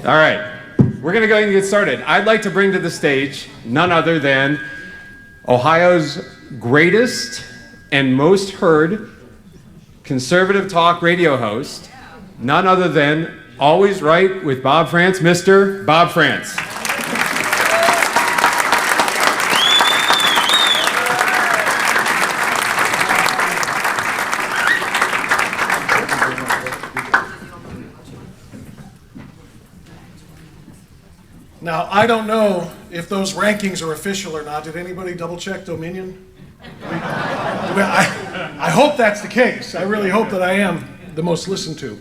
All right, we're going to go ahead and get started. I'd like to bring to the stage none other than Ohio's greatest and most heard conservative talk radio host, none other than Always Right with Bob Frantz, Mr. Bob Frantz. Now, I don't know if those rankings are official or not. Did anybody double check Dominion? I hope that's the case. I really hope that I am the most listened to.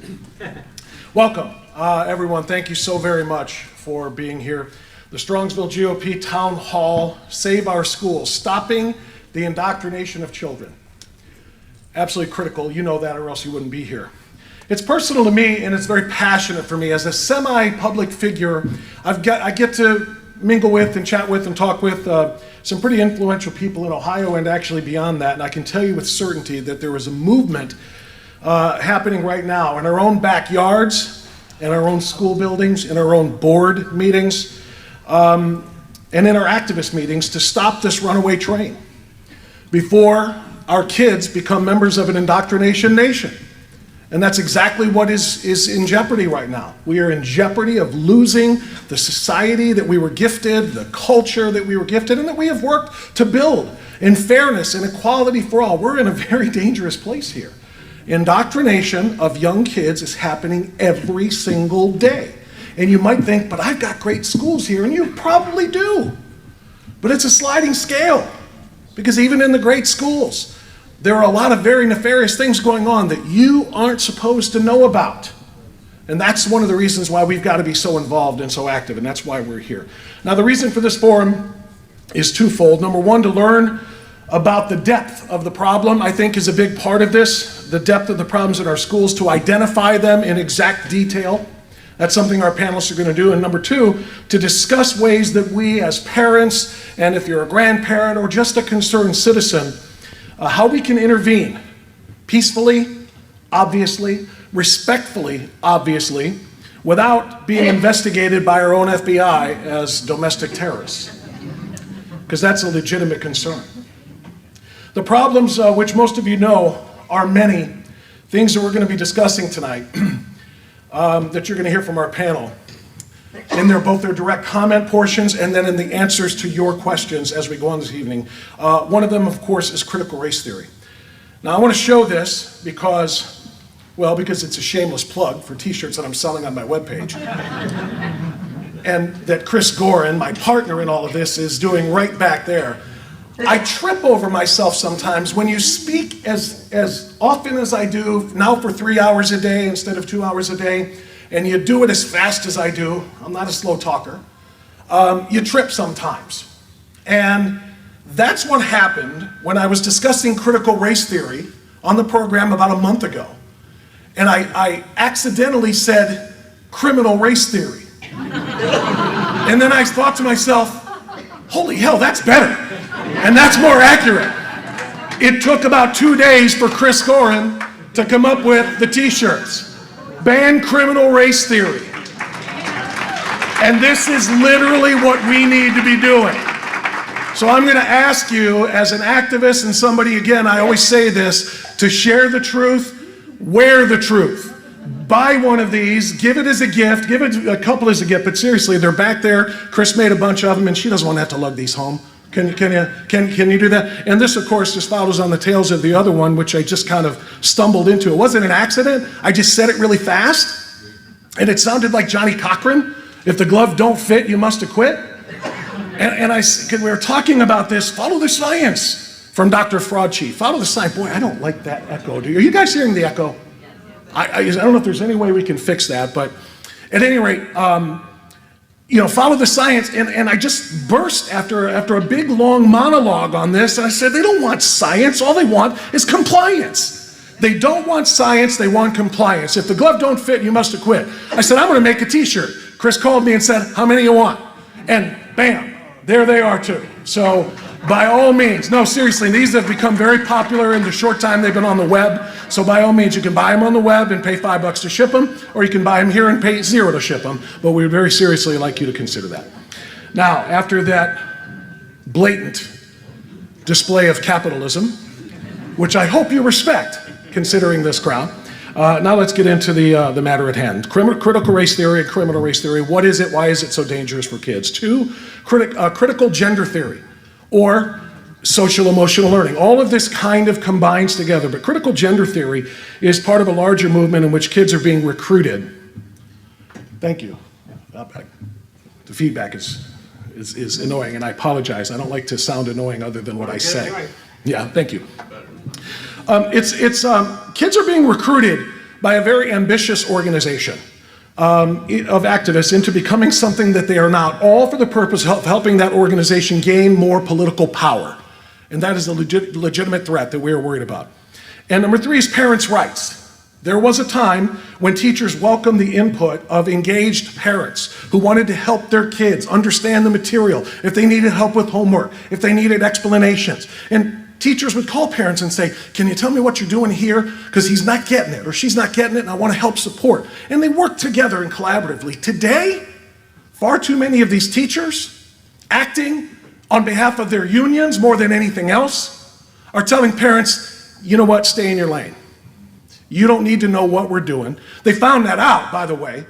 Welcome, everyone. Thank you so very much for being here. The Strongsville GOP Town Hall, Save Our Schools, Stopping the Indoctrination of Children. Absolutely critical. You know that or else you wouldn't be here. It's personal to me and it's very passionate for me. As a semi-public figure, I get to mingle with and chat with and talk with some pretty influential people in Ohio and actually beyond that. And I can tell you with certainty that there is a movement happening right now in our own backyards, in our own school buildings, in our own board meetings, and in our activist meetings to stop this runaway train before our kids become members of an indoctrination nation. And that's exactly what is in jeopardy right now. We are in jeopardy of losing the society that we were gifted, the culture that we were gifted, and that we have worked to build in fairness and equality for all. We're in a very dangerous place here. Indoctrination of young kids is happening every single day. And you might think, but I've got great schools here, and you probably do. But it's a sliding scale, because even in the great schools, there are a lot of very nefarious things going on that you aren't supposed to know about. And that's one of the reasons why we've got to be so involved and so active, and that's why we're here. Now, the reason for this forum is twofold. Number one, to learn about the depth of the problem, I think, is a big part of this, the depth of the problems in our schools, to identify them in exact detail. That's something our panelists are going to do. And number two, to discuss ways that we as parents, and if you're a grandparent or just a concerned citizen, how we can intervene peacefully, obviously, respectfully, obviously, without being investigated by our own FBI as domestic terrorists, because that's a legitimate concern. The problems, which most of you know, are many things that we're going to be discussing tonight that you're going to hear from our panel. In both their direct comment portions and then in the answers to your questions as we go on this evening. One of them, of course, is critical race theory. Now, I want to show this because it's a shameless plug for t-shirts that I'm selling on my webpage. And that Chris Gorin, my partner in all of this, is doing right back there. I trip over myself sometimes when you speak as often as I do, now for 3 hours a day instead of 2 hours a day, and you do it as fast as I do. I'm not a slow talker. You trip sometimes. And that's what happened when I was discussing critical race theory on the program about a month ago. And I accidentally said criminal race theory. And then I thought to myself, holy hell, that's better. And that's more accurate. It took about 2 days for Chris Gorin to come up with the t-shirts. Ban criminal race theory. And this is literally what we need to be doing. So I'm going to ask you as an activist and somebody, again, I always say this, to share the truth, wear the truth. Buy one of these, give it as a gift, give it a couple as a gift, but seriously, they're back there. Chris made a bunch of them and she doesn't want to have to lug these home. Can you do that? And this, of course, just follows on the tails of the other one, which I just kind of stumbled into. It wasn't an accident. I just said it really fast, and it sounded like Johnny Cochran. If the glove don't fit, you must acquit. And we were talking about this, follow the science, from Dr. Fraud Chief. Follow the science. Boy, I don't like that echo. Are you guys hearing the echo? I don't know if there's any way we can fix that, but at any rate, follow the science. And I just burst after a big, long monologue on this. And I said, they don't want science. All they want is compliance. They don't want science. They want compliance. If the glove don't fit, you must acquit. I said, I'm going to make a t-shirt. Chris called me and said, how many you want? And bam, there they are too. So By all means. No, seriously, these have become very popular in the short time they've been on the web. So by all means, you can buy them on the web and pay $5 to ship them, or you can buy them here and pay $0 to ship them. But we would very seriously like you to consider that. Now, after that blatant display of capitalism, which I hope you respect, considering this crowd, now let's get into the matter at hand. Critical race theory and criminal race theory. What is it? Why is it so dangerous for kids? 2, critical gender theory, or social emotional learning. All of this kind of combines together, but critical gender theory is part of a larger movement in which kids are being recruited. Thank you. The feedback is annoying, and I apologize. I don't like to sound annoying other than what I say. Yeah, thank you. Kids are being recruited by a very ambitious organization of activists into becoming something that they are not, all for the purpose of helping that organization gain more political power. And that is a legitimate threat that we are worried about. And number 3 is parents' rights. There was a time when teachers welcomed the input of engaged parents who wanted to help their kids understand the material, if they needed help with homework, if they needed explanations. And teachers would call parents and say, can you tell me what you're doing here? Because he's not getting it, or she's not getting it, and I want to help support. And they work together and collaboratively. Today, far too many of these teachers, acting on behalf of their unions more than anything else, are telling parents, you know what, stay in your lane. You don't need to know what we're doing. They found that out, by the way,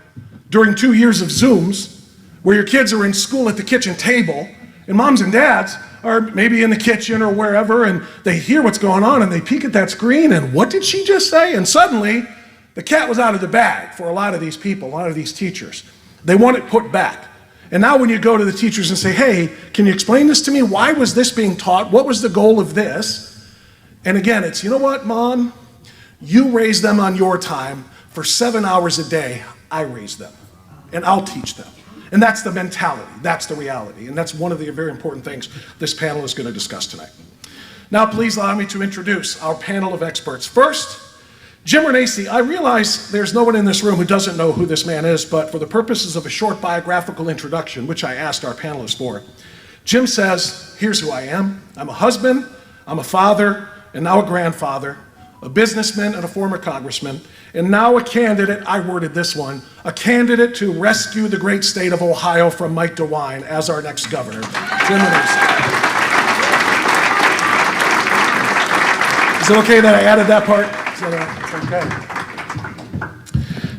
during 2 years of Zooms, where your kids are in school at the kitchen table, and moms and dads are maybe in the kitchen or wherever, and they hear what's going on, and they peek at that screen, and what did she just say? And suddenly, the cat was out of the bag for a lot of these people, a lot of these teachers. They want it put back. And now when you go to the teachers and say, hey, can you explain this to me? Why was this being taught? What was the goal of this? And again, it's, you know what, Mom? You raised them on your time. For 7 hours a day, I raised them, and I'll teach them. And that's the mentality, that's the reality, and that's one of the very important things this panel is going to discuss tonight. Now, please allow me to introduce our panel of experts. First, Jim Renacci. I realize there's no one in this room who doesn't know who this man is, but for the purposes of a short biographical introduction, which I asked our panelists for, Jim says, here's who I am. I'm a husband, I'm a father, and now a grandfather, a businessman and a former congressman, and now a candidate, I worded this one, a candidate to rescue the great state of Ohio from Mike DeWine as our next governor. Jim Renacci. Is it okay that I added that part? Okay.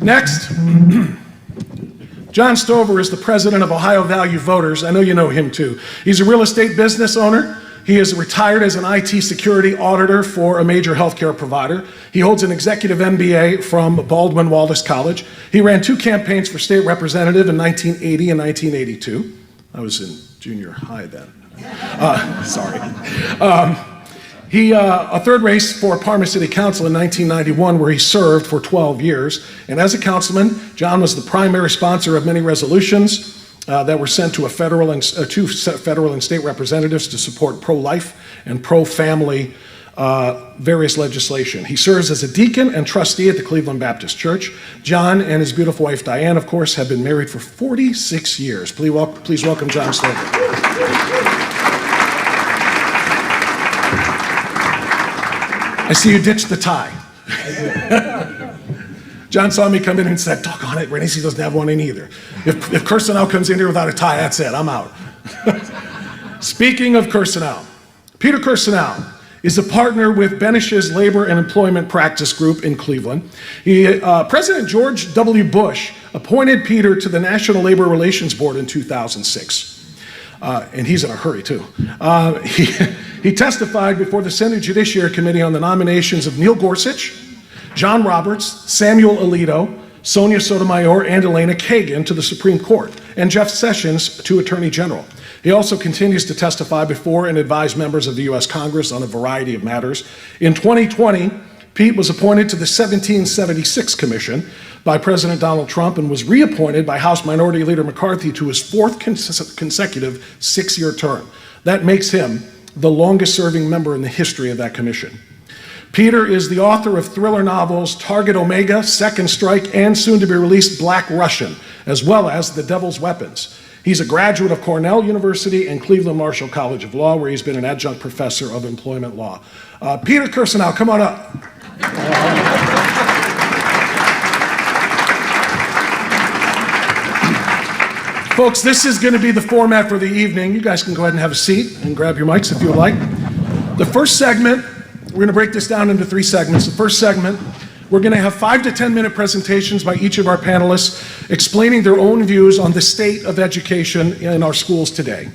Next, John Stover is the president of Ohio Value Voters. I know you know him too. He's a real estate business owner. He is retired as an IT security auditor for a major healthcare provider. He holds an executive MBA from Baldwin Wallace College. He ran 2 campaigns for state representative in 1980 and 1982. I was in junior high then. Sorry. A third race for Parma City Council in 1991, where he served for 12 years. And as a councilman, John was the primary sponsor of many resolutions that were sent to two federal and state representatives to support pro-life and pro-family various legislation. He serves as a deacon and trustee at the Cleveland Baptist Church. John and his beautiful wife Diane, of course, have been married for 46 years. Please welcome John Stover. I see you ditched the tie. John saw me come in and said, doggone it, Renacci doesn't have one in either. If Kirsanow comes in here without a tie, that's it, I'm out. Speaking of Kirsanow, Peter Kirsanow is a partner with Benish's Labor and Employment Practice Group in Cleveland. President George W. Bush appointed Peter to the National Labor Relations Board in 2006. And he's in a hurry too. He testified before the Senate Judiciary Committee on the nominations of Neil Gorsuch, John Roberts, Samuel Alito, Sonia Sotomayor, and Elena Kagan to the Supreme Court, and Jeff Sessions to Attorney General. He also continues to testify before and advise members of the U.S. Congress on a variety of matters. In 2020, Pete was appointed to the 1776 Commission by President Donald Trump and was reappointed by House Minority Leader McCarthy to his 4th consecutive 6-year term. That makes him the longest-serving member in the history of that commission. Peter is the author of thriller novels Target Omega, Second Strike, and soon-to-be-released Black Russian, as well as The Devil's Weapons. He's a graduate of Cornell University and Cleveland Marshall College of Law, where he's been an adjunct professor of employment law. Peter Kirsanow, come on up. Folks, this is going to be the format for the evening. You guys can go ahead and have a seat and grab your mics if you would like. The first segment, we're going to break this down into 3 segments. The first segment, we're going to have 5 to 10 minute presentations by each of our panelists explaining their own views on the state of education in our schools today.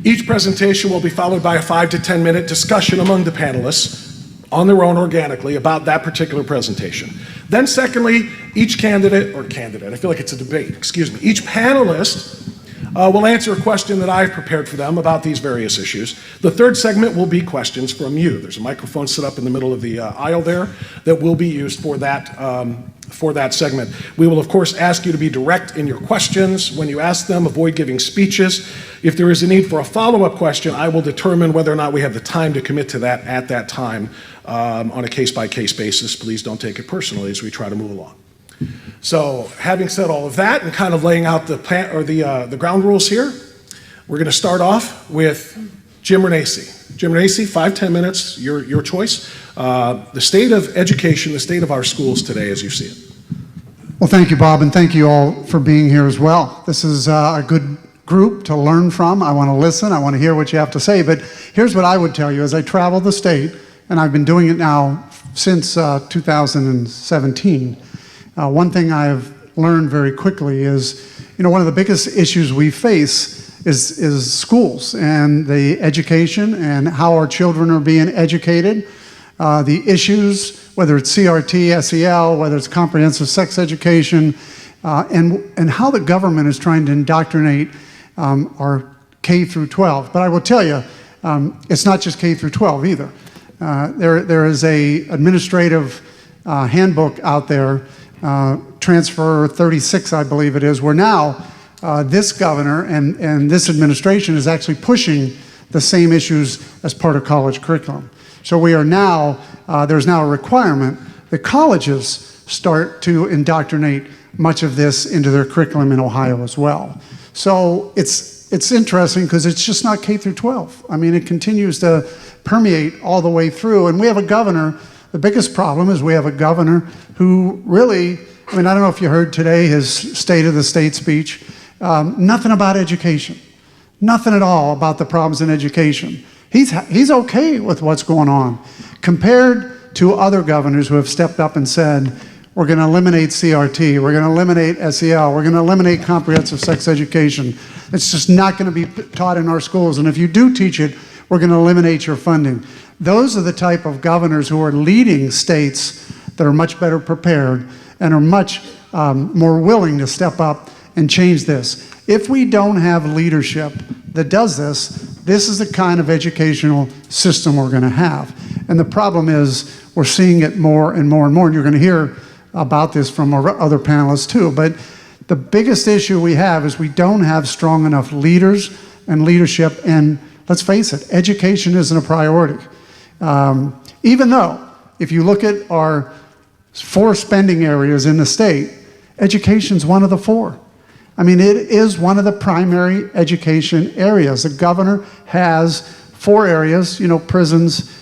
Each presentation will be followed by a 5 to 10 minute discussion among the panelists on their own organically about that particular presentation. Then secondly, each candidate, I feel like it's a debate, each panelist will answer a question that I've prepared for them about these various issues. The third segment will be questions from you. There's a microphone set up in the middle of the aisle there that will be used for that segment. We will, of course, ask you to be direct in your questions. When you ask them, avoid giving speeches. If there is a need for a follow-up question, I will determine whether or not we have the time to commit to that at that time on a case-by-case basis. Please don't take it personally as we try to move along. So, having said all of that and kind of laying out the ground rules here, we're going to start off with Jim Renacci. Jim Renacci, 5-10 minutes, your choice. The state of education, the state of our schools today as you see it. Well, thank you, Bob, and thank you all for being here as well. This is a good group to learn from. I want to listen. I want to hear what you have to say. But here's what I would tell you. As I travel the state, and I've been doing it now since 2017, one thing I've learned very quickly is, one of the biggest issues we face is schools and the education and how our children are being educated. The issues, whether it's CRT, SEL, whether it's comprehensive sex education, and how the government is trying to indoctrinate our K through 12. But I will tell you, it's not just K through 12 either. There is a administrative handbook out there, Transfer 36, I believe it is, where now this governor and this administration is actually pushing the same issues as part of college curriculum. So we are now, there's now a requirement that colleges start to indoctrinate much of this into their curriculum in Ohio as well. So it's interesting because it's just not K through 12. I mean, it continues to permeate all the way through. And we have a governor, the biggest problem is we have a governor who really, I mean, I don't know if you heard today his State of the State speech, nothing about education. Nothing at all about the problems in education. He's okay with what's going on compared to other governors who have stepped up and said, we're going to eliminate CRT, we're going to eliminate SEL, we're going to eliminate comprehensive sex education. It's just not going to be taught in our schools. And if you do teach it, we're going to eliminate your funding. Those are the type of governors who are leading states that are much better prepared and are much more willing to step up and change this. If we don't have leadership that does this, this is the kind of educational system we're going to have. And the problem is we're seeing it more and more and more. And you're going to hear about this from our other panelists too. But the biggest issue we have is we don't have strong enough leaders and leadership. And let's face it, education isn't a priority. Even though, if you look at our 4 spending areas in the state, education's one of the 4. I mean, it is one of the primary education areas. The governor has 4 areas, prisons,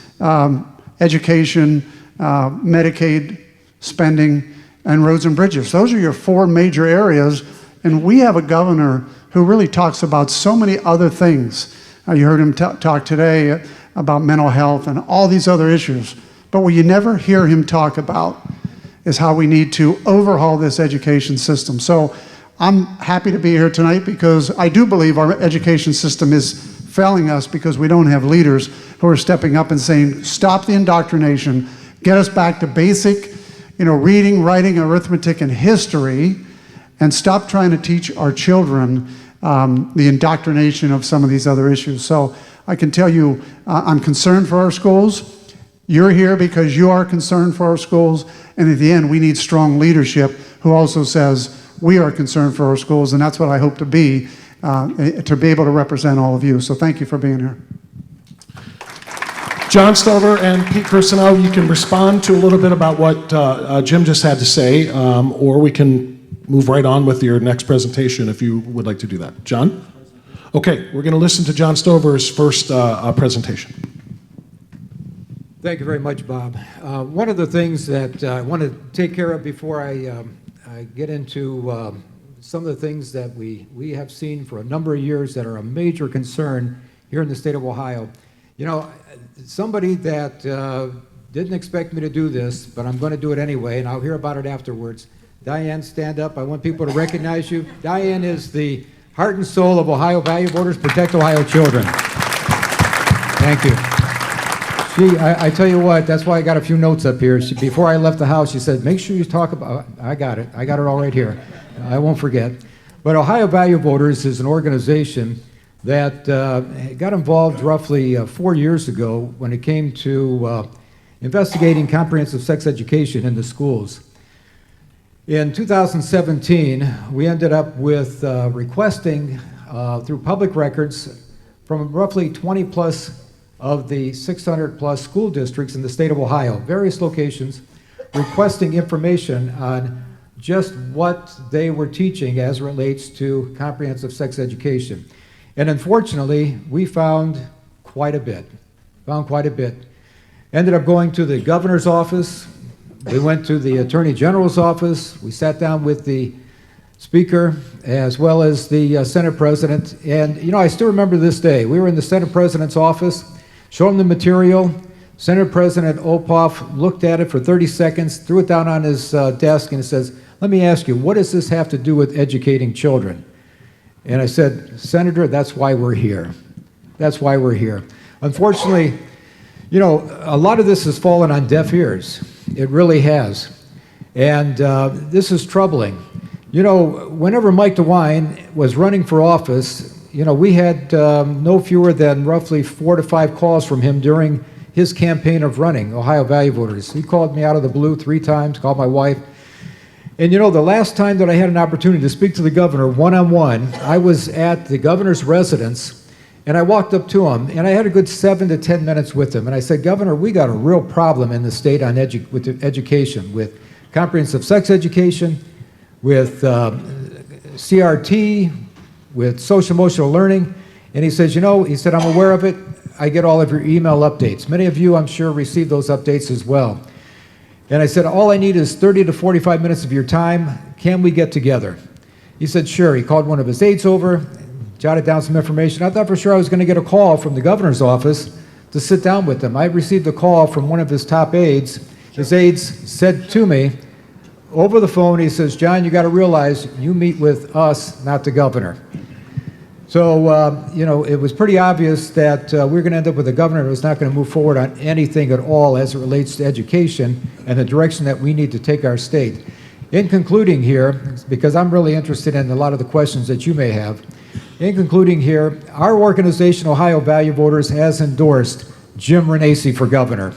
education, Medicaid spending, and roads and bridges. Those are your 4 major areas, and we have a governor who really talks about so many other things. You heard him talk today about mental health and all these other issues. But what you never hear him talk about is how we need to overhaul this education system. So I'm happy to be here tonight because I do believe our education system is failing us because we don't have leaders who are stepping up and saying, stop the indoctrination, get us back to basic, reading, writing, arithmetic, and history, and stop trying to teach our children the indoctrination of some of these other issues. So I can tell you, I'm concerned for our schools. You're here because you are concerned for our schools. And at the end, we need strong leadership who also says, we are concerned for our schools, and that's what I hope to be able to represent all of you. So thank you for being here. John Stover and Pete Kirsanow, you can respond to a little bit about what Jim just had to say, or we can move right on with your next presentation if you would like to do that. John? Okay, we're going to listen to John Stover's first presentation. Thank you very much, Bob. One of the things that I want to take care of before I get into some of the things that we have seen for a number of years that are a major concern here in the state of Ohio. You know, somebody that didn't expect me to do this, but I'm going to do it anyway, and I'll hear about it afterwards. Diane, stand up. I want people to recognize you. Diane is the heart and soul of Ohio Value Voters Protect Ohio Children. Thank you. I tell you what, that's why I got a few notes up here. Before I left the house, she said, make sure you talk about, I got it all right here. I won't forget. But Ohio Value Voters is an organization that got involved roughly 4 years ago when it came to investigating comprehensive sex education in the schools. In 2017, we ended up with requesting through public records from roughly 20 plus of the 600 plus school districts in the state of Ohio, various locations, requesting information on just what they were teaching as relates to comprehensive sex education. And unfortunately, we found quite a bit. Ended up going to the governor's office. We went to the attorney general's office. We sat down with the speaker as well as the Senate president. And, you know, I still remember this day. We were in the Senate president's office, showed him the material. Senate President Opoff looked at it for 30 seconds, threw it down on his desk, and says, let me ask you, what does this have to do with educating children? And I said, Senator, that's why we're here. That's why we're here. Unfortunately, you know, a lot of this has fallen on deaf ears. It really has. And this is troubling. You know, whenever Mike DeWine was running for office, you know, we had no fewer than roughly 4 to 5 calls from him during his campaign of running Ohio Value Voters. He called me out of the blue 3 times, called my wife. And you know, the last time that I had an opportunity to speak to the governor one-on-one, I was at the governor's residence, and I walked up to him, and I had a good 7 to 10 minutes with him. And I said, Governor, we got a real problem in the state on with education, with comprehensive sex education, with CRT, with social emotional learning. And he says, you know, he said, I'm aware of it. I get all of your email updates. Many of you, I'm sure, receive those updates as well. And I said, all I need is 30 to 45 minutes of your time. Can we get together? He said, sure. He called one of his aides over, jotted down some information. I thought for sure I was going to get a call from the governor's office to sit down with him. I received a call from one of his top aides. His aides said to me over the phone, he says, John, you got to realize you meet with us, not the governor. So, you know, it was pretty obvious that we were going to end up with a governor who was not going to move forward on anything at all as it relates to education and the direction that we need to take our state. In concluding here, because I'm really interested in a lot of the questions that you may have, in concluding here, our organization, Ohio Value Voters, has endorsed Jim Renacci for governor.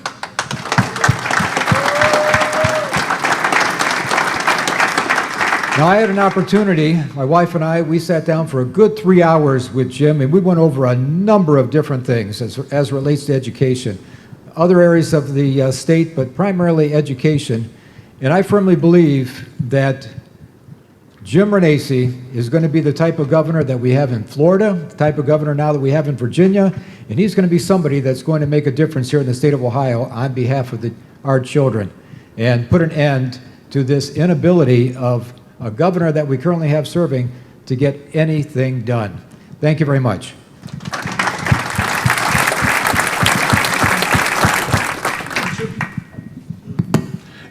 Now, I had an opportunity, my wife and I, we sat down for a good 3 hours with Jim, and we went over a number of different things as relates to education, other areas of the state, but primarily education. And I firmly believe that Jim Renacci is going to be the type of governor that we have in Florida, the type of governor now that we have in Virginia, and he's going to be somebody that's going to make a difference here in the state of Ohio on behalf of our children and put an end to this inability of a governor that we currently have serving to get anything done. Thank you very much.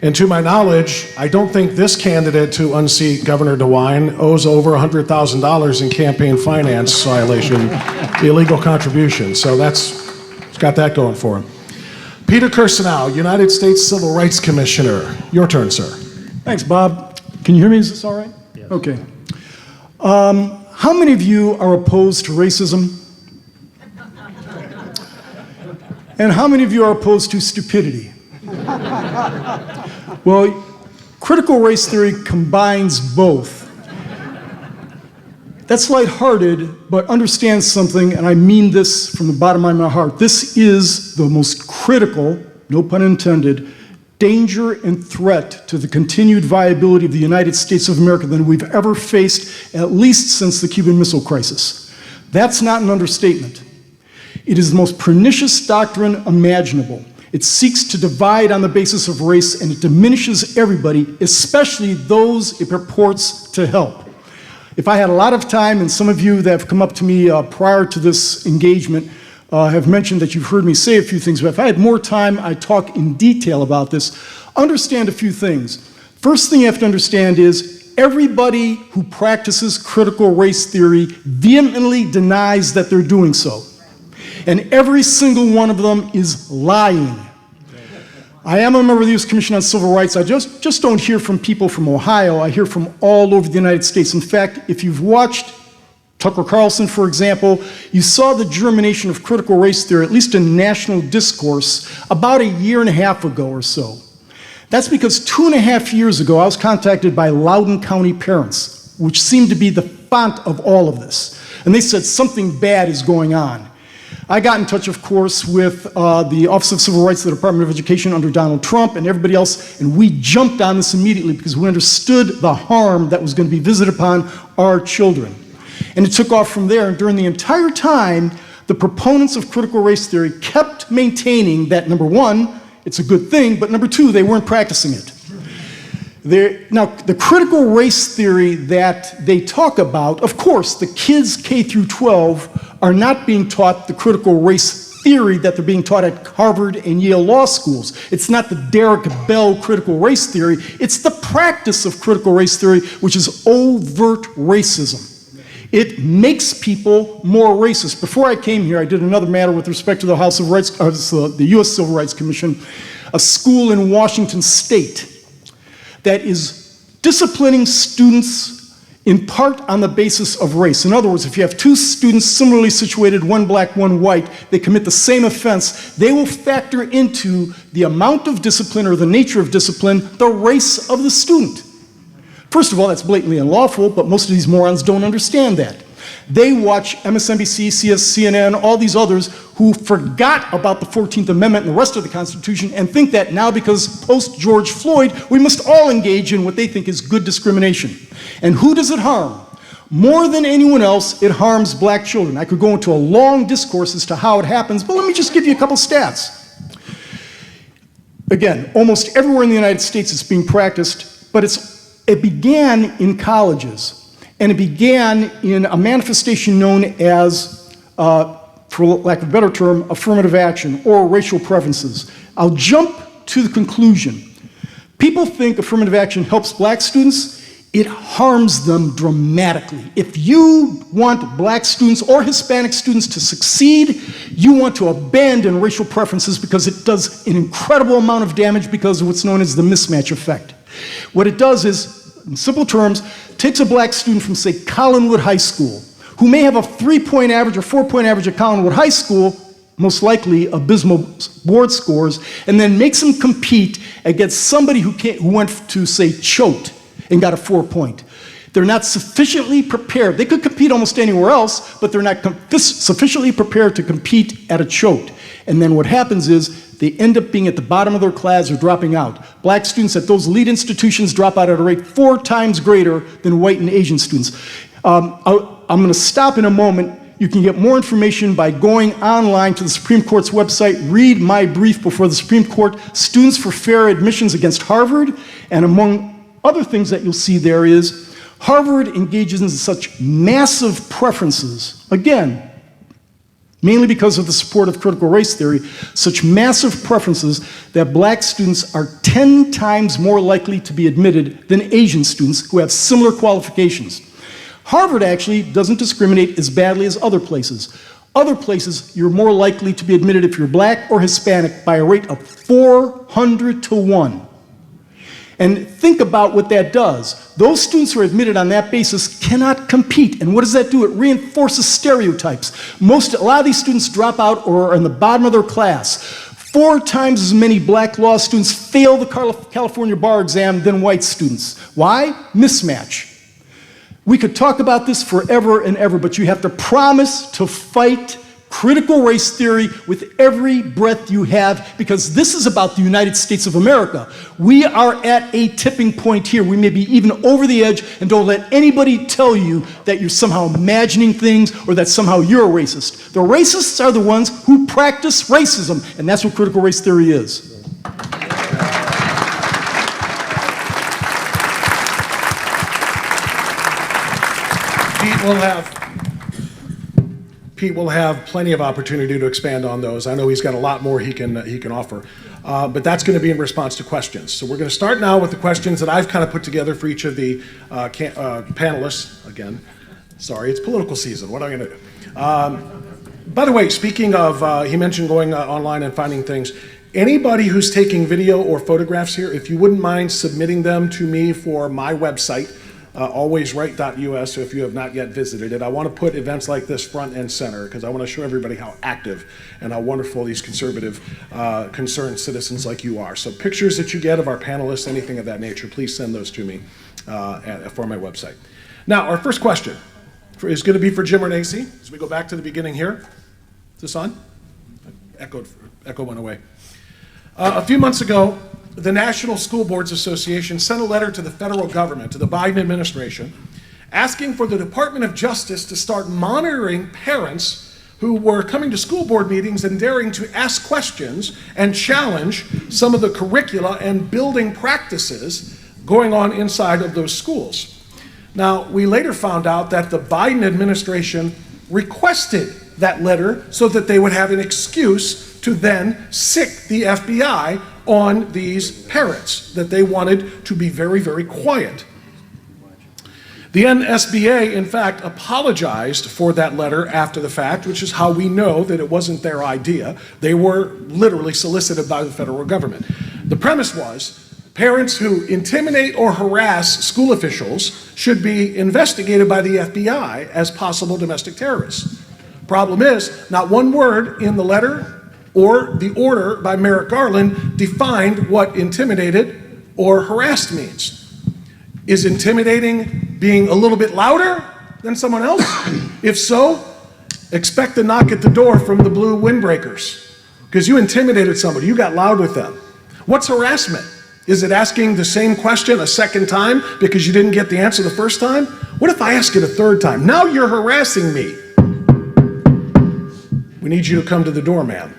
And to my knowledge, I don't think this candidate to unseat Governor DeWine owes over $100,000 in campaign finance violation, illegal contribution. So it's got that going for him. Peter Kirsanow, United States Civil Rights Commissioner. Your turn, sir. Thanks, Bob. Can you hear me? Is this all right? Yes. Okay. How many of you are opposed to racism? And how many of you are opposed to stupidity? Well, critical race theory combines both. That's lighthearted, but understand something, and I mean this from the bottom of my heart. This is the most critical, no pun intended, danger and threat to the continued viability of the United States of America than we've ever faced, at least since the Cuban Missile Crisis. That's not an understatement. It is the most pernicious doctrine imaginable. It seeks to divide on the basis of race, and it diminishes everybody, especially those it purports to help. If I had a lot of time, and some of you that have come up to me prior to this engagement have mentioned that you've heard me say a few things, but if I had more time, I'd talk in detail about this. Understand a few things. First thing you have to understand is everybody who practices critical race theory vehemently denies that they're doing so. And every single one of them is lying. I am a member of the U.S. Commission on Civil Rights. I just don't hear from people from Ohio. I hear from all over the United States. In fact, if you've watched Tucker Carlson, for example, you saw the germination of critical race theory, at least in national discourse, about a year and a half ago or so. That's because 2.5 years ago, I was contacted by Loudoun County parents, which seemed to be the font of all of this. And they said something bad is going on. I got in touch, of course, with the Office of Civil Rights of the Department of Education under Donald Trump and everybody else, and we jumped on this immediately because we understood the harm that was going to be visited upon our children. And it took off from there, and during the entire time, the proponents of critical race theory kept maintaining that, number one, it's a good thing, but number two, they weren't practicing it. Now, the critical race theory that they talk about, of course, the kids K through 12 are not being taught the critical race theory that they're being taught at Harvard and Yale law schools. It's not the Derek Bell critical race theory, it's the practice of critical race theory, which is overt racism. It makes people more racist. Before I came here, I did another matter with respect to the House of Rights, the U.S. Civil Rights Commission, a school in Washington State that is disciplining students in part on the basis of race. In other words, if you have two students similarly situated, one black, one white, they commit the same offense, they will factor into the amount of discipline or the nature of discipline the race of the student. First of all, that's blatantly unlawful, but most of these morons don't understand that. They watch MSNBC, CNN, all these others who forgot about the 14th Amendment and the rest of the Constitution and think that now because post-George Floyd, we must all engage in what they think is good discrimination. And who does it harm? More than anyone else, it harms black children. I could go into a long discourse as to how it happens, but let me just give you a couple stats. Again, almost everywhere in the United States it's being practiced, but it began in colleges. And it began in a manifestation known as, for lack of a better term, affirmative action or racial preferences. I'll jump to the conclusion. People think affirmative action helps black students. It harms them dramatically. If you want black students or Hispanic students to succeed, you want to abandon racial preferences because it does an incredible amount of damage because of what's known as the mismatch effect. What it does is, in simple terms, takes a black student from, say, Collinwood High School, who may have a 3-point average or 4-point average at Collinwood High School, most likely abysmal board scores, and then makes them compete against somebody who went to, say, Choate and got a 4-point. They're not sufficiently prepared. They could compete almost anywhere else, but they're not sufficiently prepared to compete at a Choate. And then what happens is they end up being at the bottom of their class or dropping out. Black students at those elite institutions drop out at a rate 4 times greater than white and Asian students. I'm going to stop in a moment. You can get more information by going online to the Supreme Court's website, read my brief before the Supreme Court, Students for Fair Admissions Against Harvard, and among other things that you'll see there is Harvard engages in such massive preferences, again, mainly because of the support of critical race theory, such massive preferences that black students are 10 times more likely to be admitted than Asian students who have similar qualifications. Harvard actually doesn't discriminate as badly as other places. Other places, you're more likely to be admitted if you're black or Hispanic by a rate of 400 to 1. And think about what that does. Those students who are admitted on that basis cannot compete. And what does that do? It reinforces stereotypes. A lot of these students drop out or are in the bottom of their class. 4 times as many black law students fail the California bar exam than white students. Why? Mismatch. We could talk about this forever and ever, but you have to promise to fight critical race theory with every breath you have, because this is about the United States of America. We are at a tipping point here. We may be even over the edge, and don't let anybody tell you that you're somehow imagining things or that somehow you're a racist. The racists are the ones who practice racism, and that's what critical race theory is. Pete will have plenty of opportunity to expand on those. I know he's got a lot more he can offer, but that's going to be in response to questions. So we're going to start now with the questions that I've kind of put together for each of the panelists. Again, sorry, it's political season. What am I going to do? By the way, speaking of, he mentioned going online and finding things. Anybody who's taking video or photographs here, if you wouldn't mind submitting them to me for my website, alwaysright.us, so if you have not yet visited it. I want to put events like this front and center because I want to show everybody how active and how wonderful these conservative, concerned citizens like you are. So pictures that you get of our panelists, anything of that nature, please send those to me for my website. Now, our first question is going to be for Jim Renacci. As we go back to the beginning here. Is this on? Echo went away. A few months ago, the National School Boards Association sent a letter to the federal government, to the Biden administration, asking for the Department of Justice to start monitoring parents who were coming to school board meetings and daring to ask questions and challenge some of the curricula and building practices going on inside of those schools. Now, we later found out that the Biden administration requested that letter so that they would have an excuse to then sic the FBI on these parents, that they wanted to be very, very quiet. The NSBA, in fact, apologized for that letter after the fact, which is how we know that it wasn't their idea. They were literally solicited by the federal government. The premise was parents who intimidate or harass school officials should be investigated by the FBI as possible domestic terrorists. Problem is, not one word in the letter or the order by Merrick Garland defined what intimidated or harassed means. Is intimidating being a little bit louder than someone else? If so, expect a knock at the door from the blue windbreakers, because you intimidated somebody, you got loud with them. What's harassment? Is it asking the same question a second time because you didn't get the answer the first time? What if I ask it a third time? Now you're harassing me. We need you to come to the door, ma'am.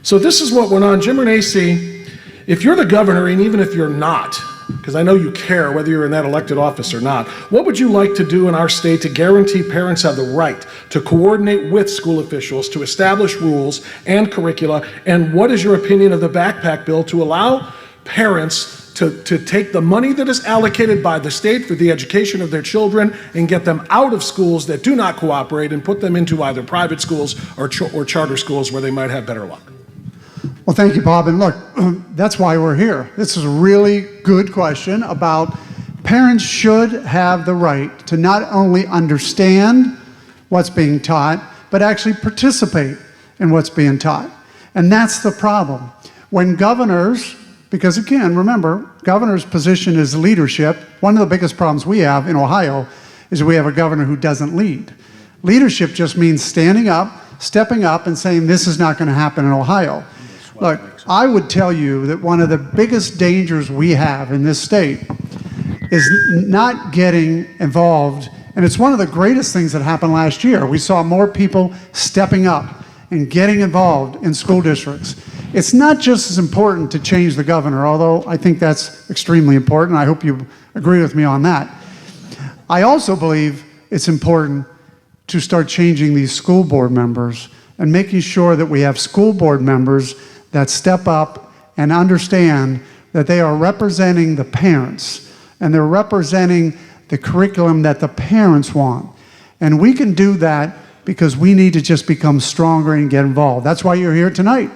So this is what went on. Jim Renacci, if you're the governor, and even if you're not, because I know you care whether you're in that elected office or not, what would you like to do in our state to guarantee parents have the right to coordinate with school officials to establish rules and curricula? And what is your opinion of the backpack bill to allow parents to take the money that is allocated by the state for the education of their children and get them out of schools that do not cooperate and put them into either private schools or charter schools where they might have better luck? Well, thank you, Bob. And look, that's why we're here. This is a really good question about parents should have the right to not only understand what's being taught, but actually participate in what's being taught. And that's the problem. When governors, because again, remember, governor's position is leadership. One of the biggest problems we have in Ohio is we have a governor who doesn't lead. Leadership just means standing up, stepping up, and saying this is not going to happen in Ohio. Look, I would tell you that one of the biggest dangers we have in this state is not getting involved, and it's one of the greatest things that happened last year. We saw more people stepping up and getting involved in school districts. It's not just as important to change the governor, although I think that's extremely important. I hope you agree with me on that. I also believe it's important to start changing these school board members and making sure that we have school board members that step up and understand that they are representing the parents and they're representing the curriculum that the parents want. And we can do that because we need to just become stronger and get involved. That's why you're here tonight.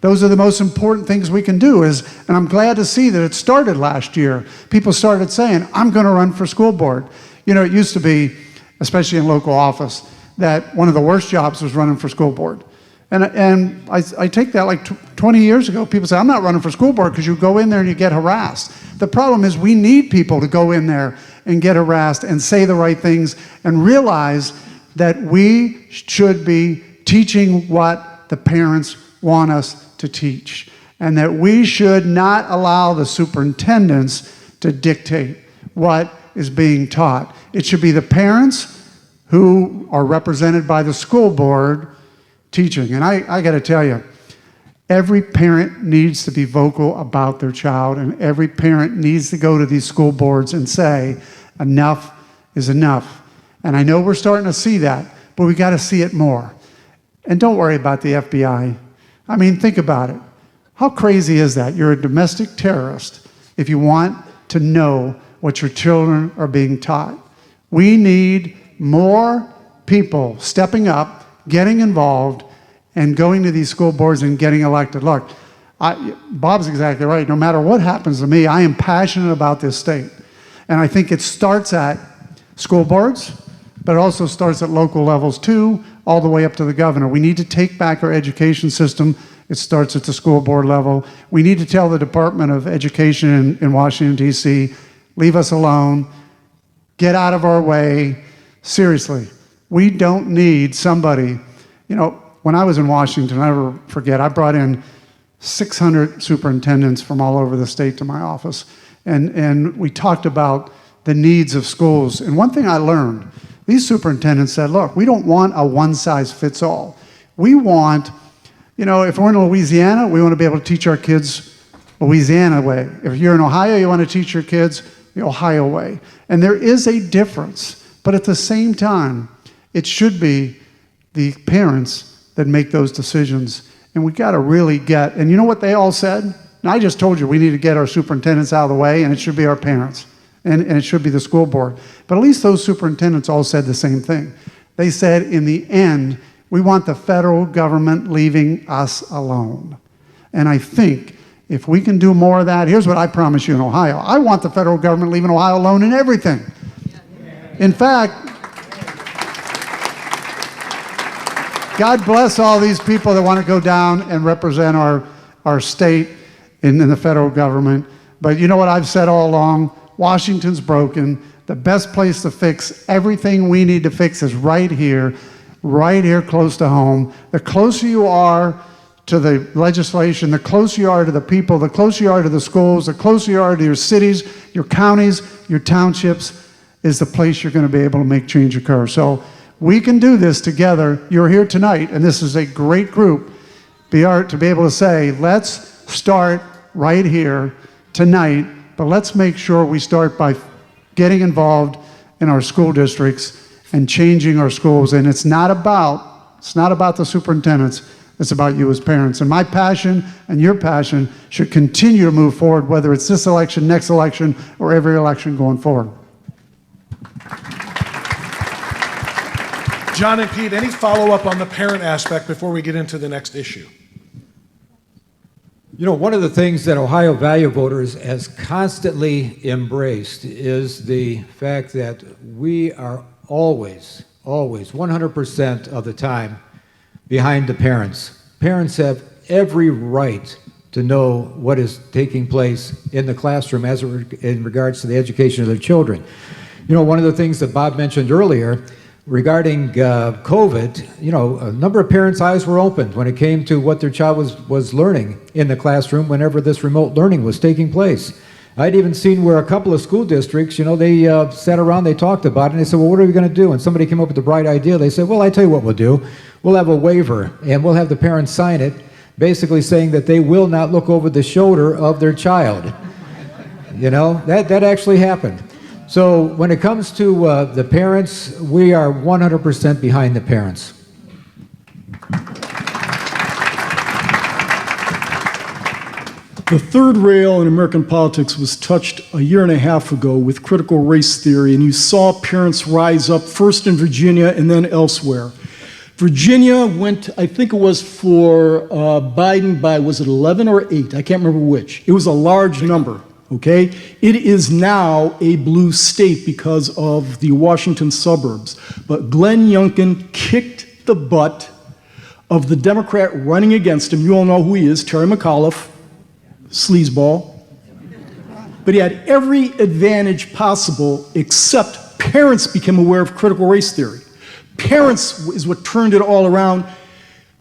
Those are the most important things we can do and I'm glad to see that it started last year. People started saying, I'm going to run for school board. You know, it used to be, especially in local office, that one of the worst jobs was running for school board. And I take that like 20 years ago, people say, I'm not running for school board because you go in there and you get harassed. The problem is we need people to go in there and get harassed and say the right things and realize that we should be teaching what the parents want us to teach, and that we should not allow the superintendents to dictate what is being taught. It should be the parents who are represented by the school board teaching. And I got to tell you, every parent needs to be vocal about their child, and every parent needs to go to these school boards and say, enough is enough. And I know we're starting to see that, but we got to see it more. And don't worry about the FBI. I mean, think about it. How crazy is that? You're a domestic terrorist if you want to know what your children are being taught. We need more people stepping up, getting involved, and going to these school boards and getting elected. Look, Bob's exactly right. No matter what happens to me, I am passionate about this state. And I think it starts at school boards, but it also starts at local levels too, all the way up to the governor. We need to take back our education system. It starts at the school board level. We need to tell the Department of Education in Washington, D.C., leave us alone, get out of our way. Seriously, we don't need somebody. You know, when I was in Washington, I never forget, I brought in 600 superintendents from all over the state to my office, and we talked about the needs of schools. And one thing I learned, these superintendents said, look, we don't want a one-size-fits-all. We want, you know, if we're in Louisiana, we want to be able to teach our kids Louisiana way. If you're in Ohio, you want to teach your kids the Ohio way. And there is a difference, but at the same time, it should be the parents that make those decisions. And we got to really get, and you know what they all said? And I just told you we need to get our superintendents out of the way, and it should be our parents, and it should be the school board. But at least those superintendents all said the same thing. They said, in the end, we want the federal government leaving us alone. And I think if we can do more of that, here's what I promise you in Ohio. I want the federal government leaving Ohio alone in everything. In fact, God bless all these people that want to go down and represent our state in the federal government. But you know what I've said all along? Washington's broken. The best place to fix everything we need to fix is right here close to home. The closer you are to the legislation, the closer you are to the people, the closer you are to the schools, the closer you are to your cities, your counties, your townships, is the place you're going to be able to make change occur. So we can do this together. You're here tonight, and this is a great group to be able to say, let's start right here tonight, but let's make sure we start by getting involved in our school districts and changing our schools. And it's not about the superintendents, it's about you as parents. And my passion and your passion should continue to move forward, whether it's this election, next election, or every election going forward. John and Pete, any follow-up on the parent aspect before we get into the next issue? You know, one of the things that Ohio Value Voters has constantly embraced is the fact that we are always, 100% of the time behind the parents. Parents have every right to know what is taking place in the classroom in regards to the education of their children. You know, one of the things that Bob mentioned earlier regarding COVID, you know, a number of parents' eyes were opened when it came to what their child was learning in the classroom whenever this remote learning was taking place. I'd even seen where a couple of school districts, you know, they sat around, they talked about it, and they said, well, what are we going to do? And somebody came up with a bright idea. They said, well, I tell you what we'll do. We'll have a waiver, and we'll have the parents sign it, basically saying that they will not look over the shoulder of their child. You know, that actually happened. So when it comes to the parents, we are 100% behind the parents. The third rail in American politics was touched a year and a half ago with critical race theory, and you saw parents rise up first in Virginia and then elsewhere. Virginia went, I think it was for Biden by, was it 11 or 8? I can't remember which. It was a large number, okay? It is now a blue state because of the Washington suburbs. But Glenn Youngkin kicked the butt of the Democrat running against him. You all know who he is, Terry McAuliffe, sleazeball. But he had every advantage possible except parents became aware of critical race theory. Parents is what turned it all around.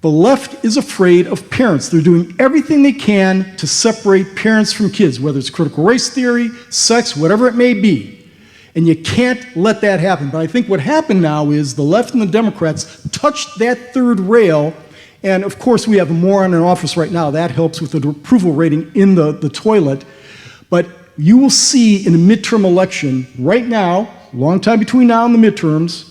The left is afraid of parents. They're doing everything they can to separate parents from kids, whether it's critical race theory, sex, whatever it may be. And you can't let that happen. But I think what happened now is the left and the Democrats touched that third rail. And of course, we have a moron in office right now. That helps with the approval rating in the toilet. But you will see in a midterm election right now, long time between now and the midterms,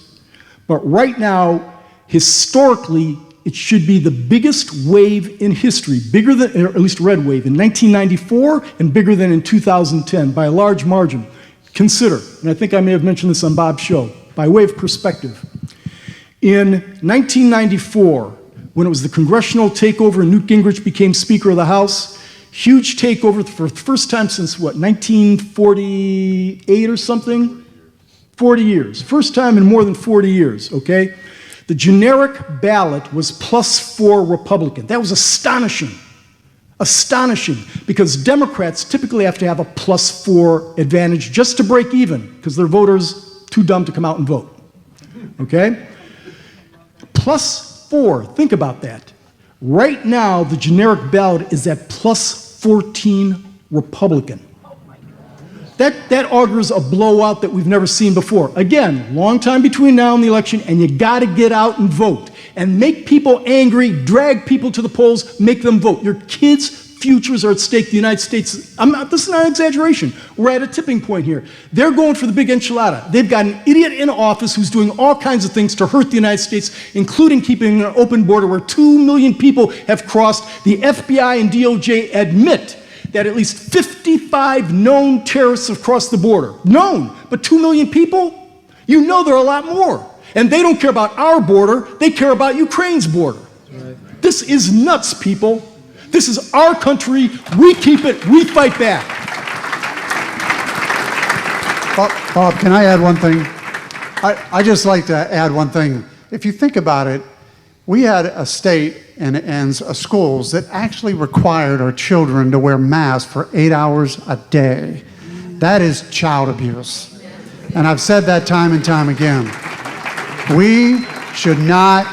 but right now, historically, it should be the biggest wave in history, bigger than, or at least red wave, in 1994 and bigger than in 2010 by a large margin. Consider, and I think I may have mentioned this on Bob's show, by way of perspective. In 1994, when it was the congressional takeover and Newt Gingrich became Speaker of the House, huge takeover for the first time since, what, 1948 or something? 40 years. First time in more than 40 years, okay? The generic ballot was +4 Republican. That was astonishing. Astonishing, because Democrats typically have to have a +4 advantage just to break even, because their voters too dumb to come out and vote. Okay? +4, think about that. Right now, the generic ballot is at +14 Republican. That augurs a blowout that we've never seen before. Again, long time between now and the election, and you got to get out and vote. And make people angry, drag people to the polls, make them vote. Your kids' futures are at stake. The United States, this is not an exaggeration. We're at a tipping point here. They're going for the big enchilada. They've got an idiot in office who's doing all kinds of things to hurt the United States, including keeping an open border where 2 million people have crossed. The FBI and DOJ admit that at least 55 known terrorists have crossed the border. Known, but 2 million people? You know there are a lot more. And they don't care about our border, they care about Ukraine's border. Right. This is nuts, people. This is our country, we keep it, we fight back. Bob, can I add one thing? I just like to add one thing. If you think about it, we had a state and schools that actually required our children to wear masks for 8 hours a day. That is child abuse. And I've said that time and time again. We should not,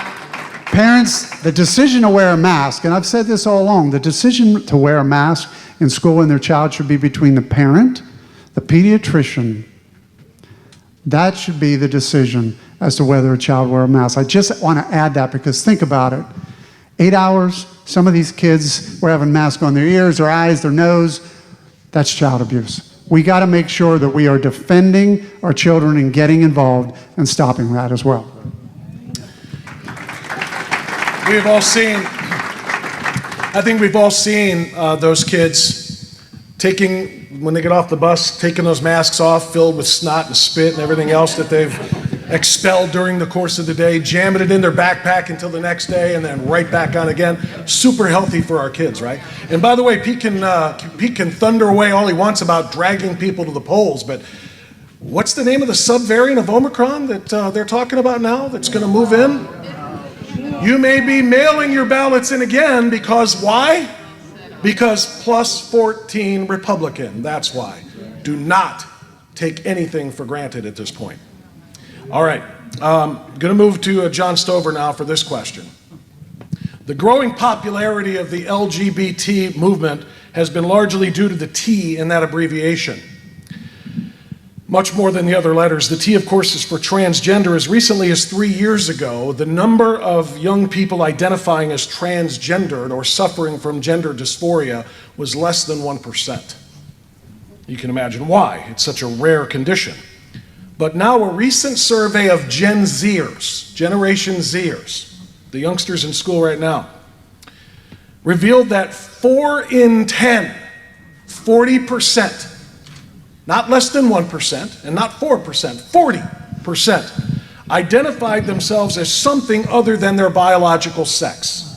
parents, the decision to wear a mask, and I've said this all along, the decision to wear a mask in school and their child should be between the parent, the pediatrician. That should be the decision as to whether a child wear a mask. I just want to add that because think about it. 8 hours, some of these kids were having masks on their ears, their eyes, their nose. That's child abuse. We got to make sure that we are defending our children and getting involved and stopping that as well. We've all seen, I think we've all seen those kids when they get off the bus, taking those masks off, filled with snot and spit and everything else that they've expelled during the course of the day, jamming it in their backpack until the next day, and then right back on again. Super healthy for our kids, right? And by the way, Pete can thunder away all he wants about dragging people to the polls, but what's the name of the subvariant of Omicron that they're talking about now that's going to move in? You may be mailing your ballots in again because why? Because +14 Republican, that's why. Do not take anything for granted at this point. All right, going to move to John Stover now for this question. The growing popularity of the LGBT movement has been largely due to the T in that abbreviation. Much more than the other letters. The T, of course, is for transgender. As recently as 3 years ago, the number of young people identifying as transgendered or suffering from gender dysphoria was less than 1%. You can imagine why. It's such a rare condition. But now a recent survey of Gen Zers, Generation Zers, the youngsters in school right now, revealed that 4 in 10, 40%, not less than 1% and not 4%, 40% identified themselves as something other than their biological sex.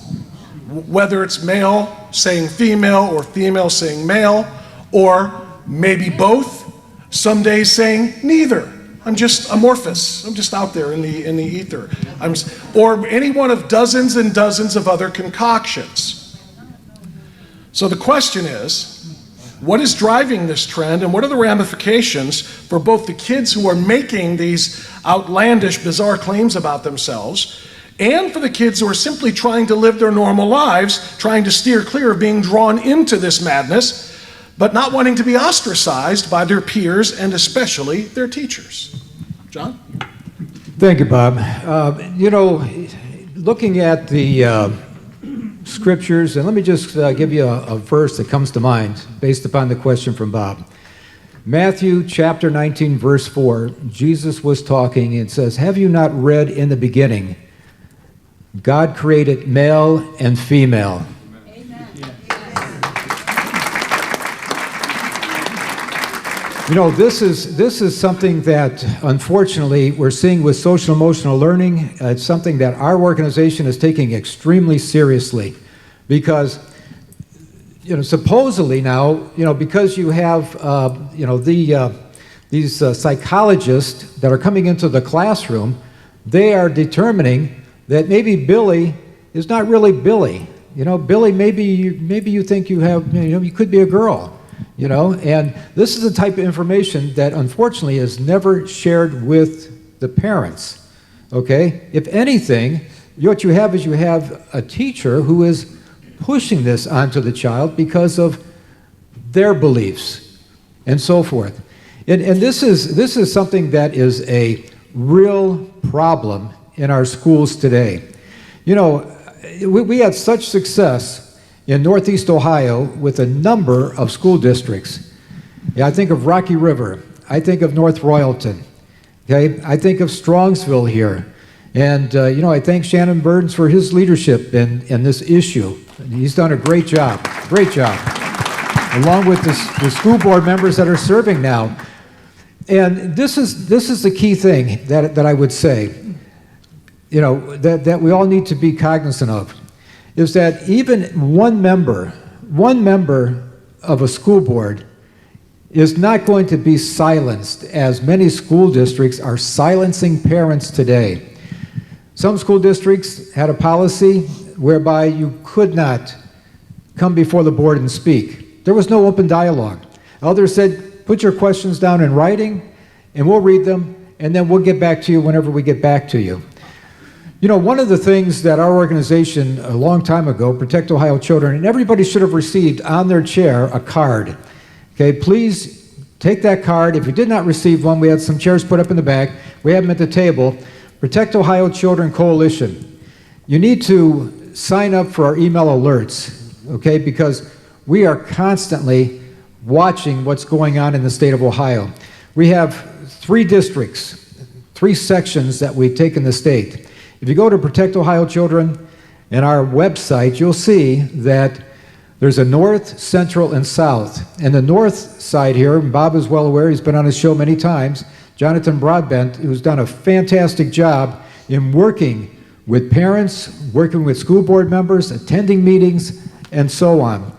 Whether it's male saying female or female saying male, or maybe both, some days saying neither. I'm just amorphous. I'm just out there in the ether. Or any one of dozens and dozens of other concoctions. So the question is, what is driving this trend, and what are the ramifications for both the kids who are making these outlandish, bizarre claims about themselves and for the kids who are simply trying to live their normal lives, trying to steer clear of being drawn into this madness, but not wanting to be ostracized by their peers and especially their teachers. John? Thank you, Bob. Looking at the scriptures, and let me just give you a verse that comes to mind based upon the question from Bob. Matthew chapter 19, verse 4, Jesus was talking and says, "Have you not read in the beginning, God created male and female?" Amen. This is something that unfortunately we're seeing with social emotional learning. It's something that our organization is taking extremely seriously because supposedly now, because you have, these psychologists that are coming into the classroom, they are determining that maybe Billy is not really Billy. Billy, maybe you think you could be a girl, and this is the type of information that unfortunately is never shared with the parents, okay? If anything, what you have is a teacher who is pushing this onto the child because of their beliefs and so forth. And this is something that is a real problem in our schools today. We had such success in Northeast Ohio with a number of school districts. I think of Rocky River. I think of North Royalton. Okay, I think of Strongsville here. And, I thank Shannon Burns for his leadership in this issue. He's done a great job, along with the school board members that are serving now. And this is the key thing that I would say, that we all need to be cognizant of, is that even one member of a school board is not going to be silenced as many school districts are silencing parents today. Some school districts had a policy whereby you could not come before the board and speak. There was no open dialogue. Others said, put your questions down in writing, and we'll read them, and then we'll get back to you whenever we get back to you. One of the things that our organization a long time ago, Protect Ohio Children, and everybody should have received on their chair a card. Okay, please take that card. If you did not receive one, we had some chairs put up in the back. We have them at the table. Protect Ohio Children Coalition. You need to sign up for our email alerts, okay, because we are constantly watching what's going on in the state of Ohio. We have 3 districts, 3 sections that we take in the state. If you go to Protect Ohio Children and our website, you'll see that there's a north, central, and south. And the north side here, and Bob is well aware, he's been on his show many times, Jonathan Broadbent, who's done a fantastic job in working with parents, working with school board members, attending meetings, and so on.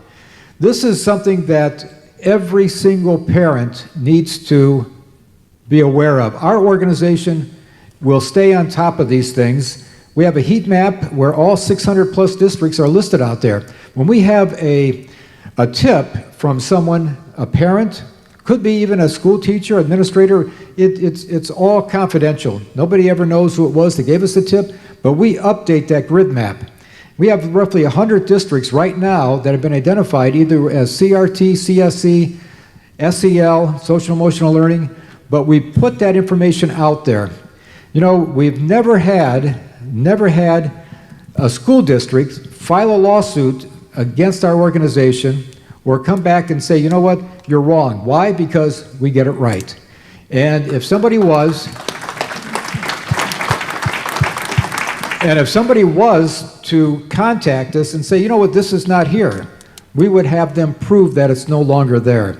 This is something that every single parent needs to be aware of. Our organization will stay on top of these things. We have a heat map where all 600 plus districts are listed out there. When we have a tip from someone, a parent, could be even a school teacher, administrator, it's all confidential. Nobody ever knows who it was that gave us the tip, but we update that grid map. We have roughly 100 districts right now that have been identified either as CRT, CSE, SEL, social emotional learning, but we put that information out there. We've never had a school district file a lawsuit against our organization or come back and say, you know what, you're wrong. Why? Because we get it right. And if somebody was to contact us and say, you know what, this is not here, we would have them prove that it's no longer there.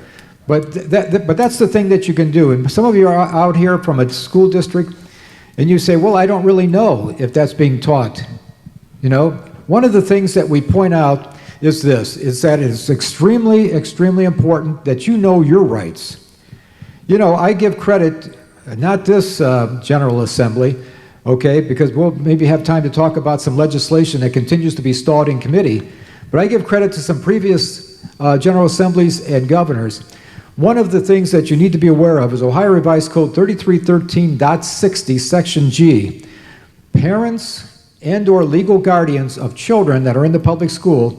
But that's the thing that you can do. And some of you are out here from a school district and you say, well, I don't really know if that's being taught. One of the things that we point out is that it's extremely, extremely important that you know your rights. I give credit, not this General Assembly, okay, because we'll maybe have time to talk about some legislation that continues to be stalled in committee, but I give credit to some previous General Assemblies and governors. One of the things that you need to be aware of is Ohio Revised Code 3313.60, Section G. Parents and/or legal guardians of children that are in the public school,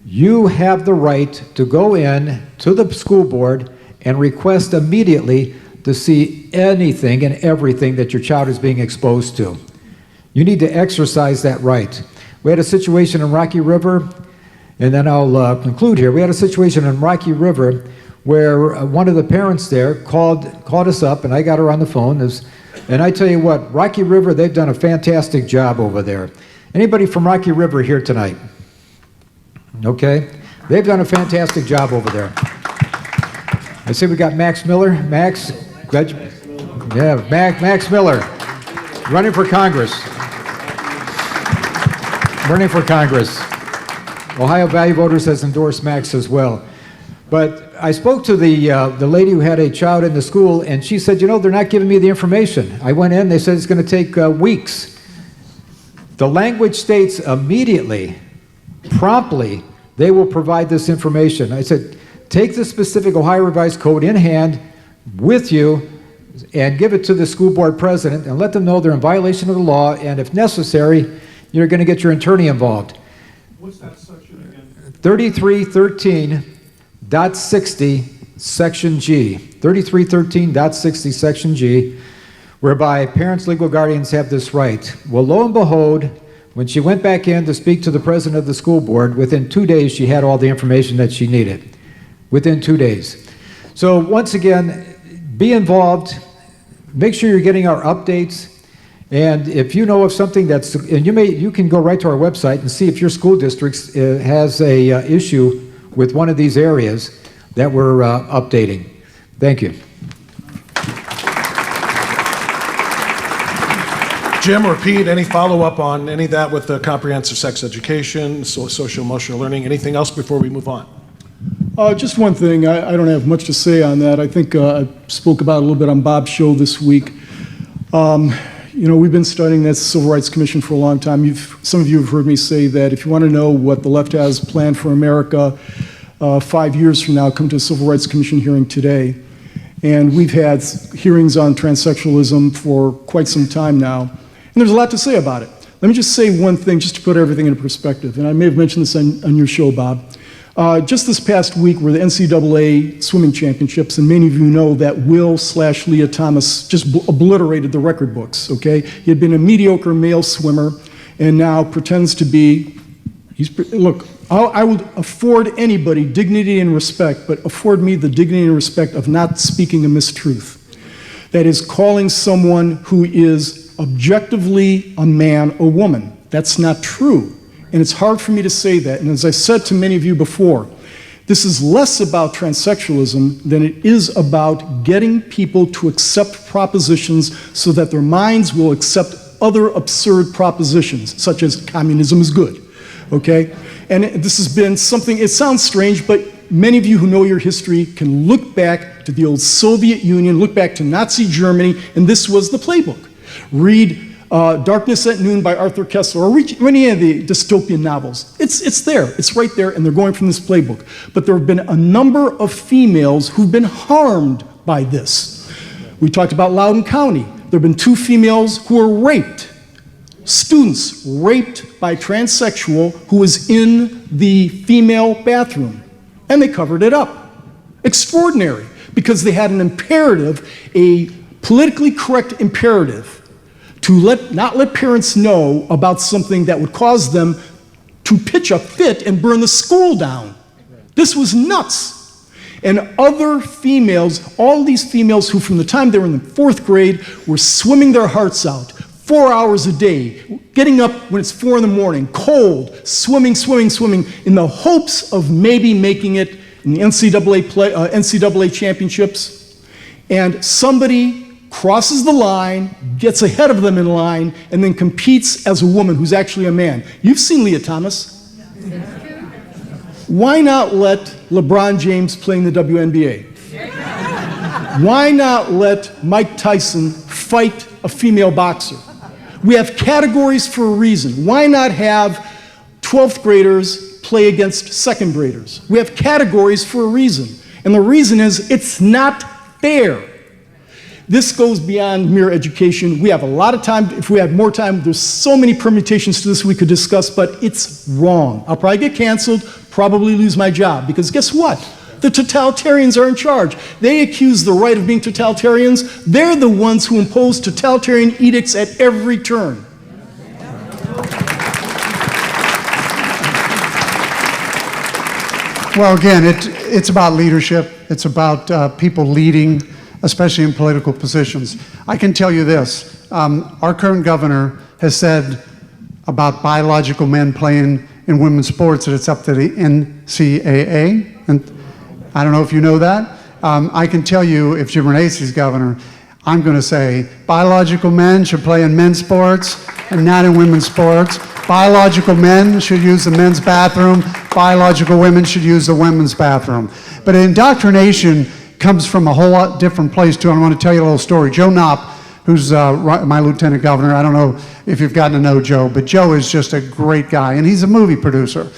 you have the right to go in to the school board and request immediately to see anything and everything that your child is being exposed to. You need to exercise that right. We had a situation in Rocky River, and then I'll conclude here. We had a situation in Rocky River where one of the parents there called us up, and I got her on the phone. And I tell you what, Rocky River, they've done a fantastic job over there. Anybody from Rocky River here tonight? Okay. They've done a fantastic job over there. I see we got Max Miller. Max, glad you, yeah, Max Miller, running for Congress. Running for Congress. Ohio Value Voters has endorsed Max as well. But I spoke to the lady who had a child in the school, and she said, you know, they're not giving me the information. I went in, they said it's going to take weeks. The language states immediately, promptly, they will provide this information. I said, take the specific Ohio Revised Code in hand with you and give it to the school board president and let them know they're in violation of the law, and if necessary, you're going to get your attorney involved. What's that section again? 3313.60, Section G. 3313.60, Section G, whereby parents, legal guardians have this right. Well, lo and behold, when she went back in to speak to the president of the school board, within 2 days she had all the information that she needed. Within 2 days. So once again, be involved. Make sure you're getting our updates. And if you know of something that's, and you can go right to our website and see if your school district has a issue with one of these areas that we're updating. Thank you. Jim or Pete, any follow-up on any of that with the comprehensive sex education, social emotional learning, anything else before we move on? Just one thing. I don't have much to say on that. I think I spoke about it a little bit on Bob's show this week. You know, we've been studying that Civil Rights Commission for a long time. Some of you have heard me say that if you want to know what the left has planned for America 5 years from now, come to a Civil Rights Commission hearing today. And we've had hearings on transsexualism for quite some time now. And there's a lot to say about it. Let me just say one thing just to put everything into perspective. And I may have mentioned this on your show, Bob. Just this past week were the NCAA swimming championships, and many of you know that Will/Leah Thomas just obliterated the record books, okay? He had been a mediocre male swimmer and now pretends to be, look, I would afford anybody dignity and respect, but afford me the dignity and respect of not speaking a mistruth. That is calling someone who is objectively a man or woman. That's not true. And it's hard for me to say that. And as I said to many of you before, this is less about transsexualism than it is about getting people to accept propositions so that their minds will accept other absurd propositions, such as communism is good, okay? And this has been something, it sounds strange, but many of you who know your history can look back to the old Soviet Union, look back to Nazi Germany, and this was the playbook. Read Darkness at Noon by Arthur Koestler, or any of the dystopian novels. It's there, it's right there, and they're going from this playbook. But there have been a number of females who've been harmed by this. We talked about Loudoun County. There have been 2 females who were raped. Students raped by a transsexual who was in the female bathroom. And they covered it up. Extraordinary, because they had an imperative, a politically correct imperative, to not let parents know about something that would cause them to pitch a fit and burn the school down. This was nuts. And other females, all these females who from the time they were in the 4th grade were swimming their hearts out, 4 hours a day, getting up when it's 4 in the morning, cold, swimming, in the hopes of maybe making it in the NCAA championships. And somebody crosses the line, gets ahead of them in line, and then competes as a woman who's actually a man. You've seen Leah Thomas. Why not let LeBron James play in the WNBA? Why not let Mike Tyson fight a female boxer? We have categories for a reason. Why not have 12th graders play against 2nd graders? We have categories for a reason. And the reason is it's not fair. This goes beyond mere education. We have a lot of time. If we had more time, there's so many permutations to this we could discuss, but it's wrong. I'll probably get canceled, probably lose my job, because guess what? The totalitarians are in charge. They accuse the right of being totalitarians. They're the ones who impose totalitarian edicts at every turn. Well, again, it's about leadership. It's about people leading, especially in political positions. I can tell you this. Our current governor has said about biological men playing in women's sports that it's up to the NCAA. And I don't know if you know that. I can tell you, if Jim Renacci is governor, I'm going to say biological men should play in men's sports and not in women's sports. Biological men should use the men's bathroom. Biological women should use the women's bathroom. But indoctrination comes from a whole lot different place, too. I want to tell you a little story. Joe Knopp, who's my lieutenant governor, I don't know if you've gotten to know Joe, but Joe is just a great guy, and he's a movie producer.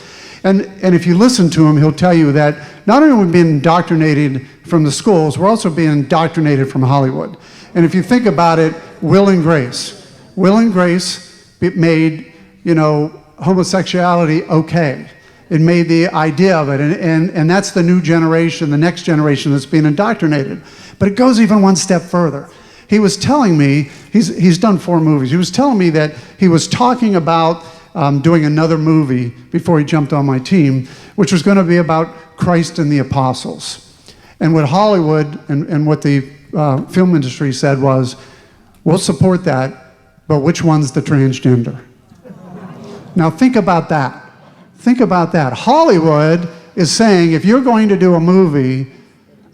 And if you listen to him, he'll tell you that not only are we being indoctrinated from the schools, we're also being indoctrinated from Hollywood. And if you think about it, Will and Grace made, homosexuality okay. It made the idea of it, and that's the new generation, the next generation that's being indoctrinated. But it goes even one step further. He was telling me, he's done 4 movies, he was telling me that he was talking about doing another movie before he jumped on my team, which was going to be about Christ and the apostles. And what Hollywood and what the film industry said was, we'll support that, but which one's the transgender? Now think about that. Think about that. Hollywood is saying, if you're going to do a movie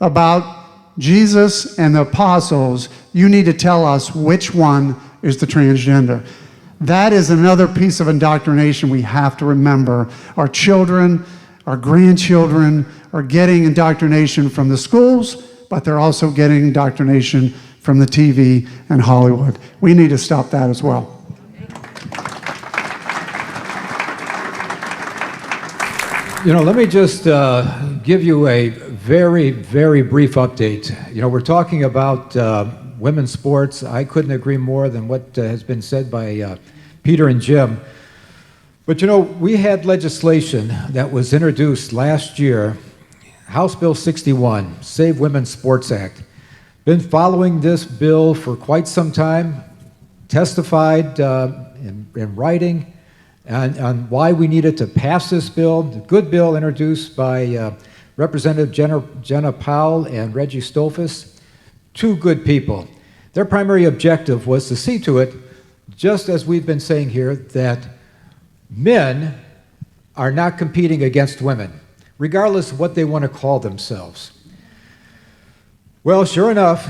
about Jesus and the apostles, you need to tell us which one is the transgender. That is another piece of indoctrination we have to remember. Our children, our grandchildren are getting indoctrination from the schools, but they're also getting indoctrination from the TV and Hollywood. We need to stop that as well. Let me just give you a very, very brief update. We're talking about women's sports. I couldn't agree more than what has been said by Peter and Jim. But we had legislation that was introduced last year, House Bill 61, Save Women's Sports Act. Been following this bill for quite some time, testified in writing on why we needed to pass this bill. The good bill introduced by Representative Jenna Powell and Reggie Stolfus, 2 good people. Their primary objective was to see to it, just as we've been saying here, that men are not competing against women, regardless of what they want to call themselves. Well, sure enough,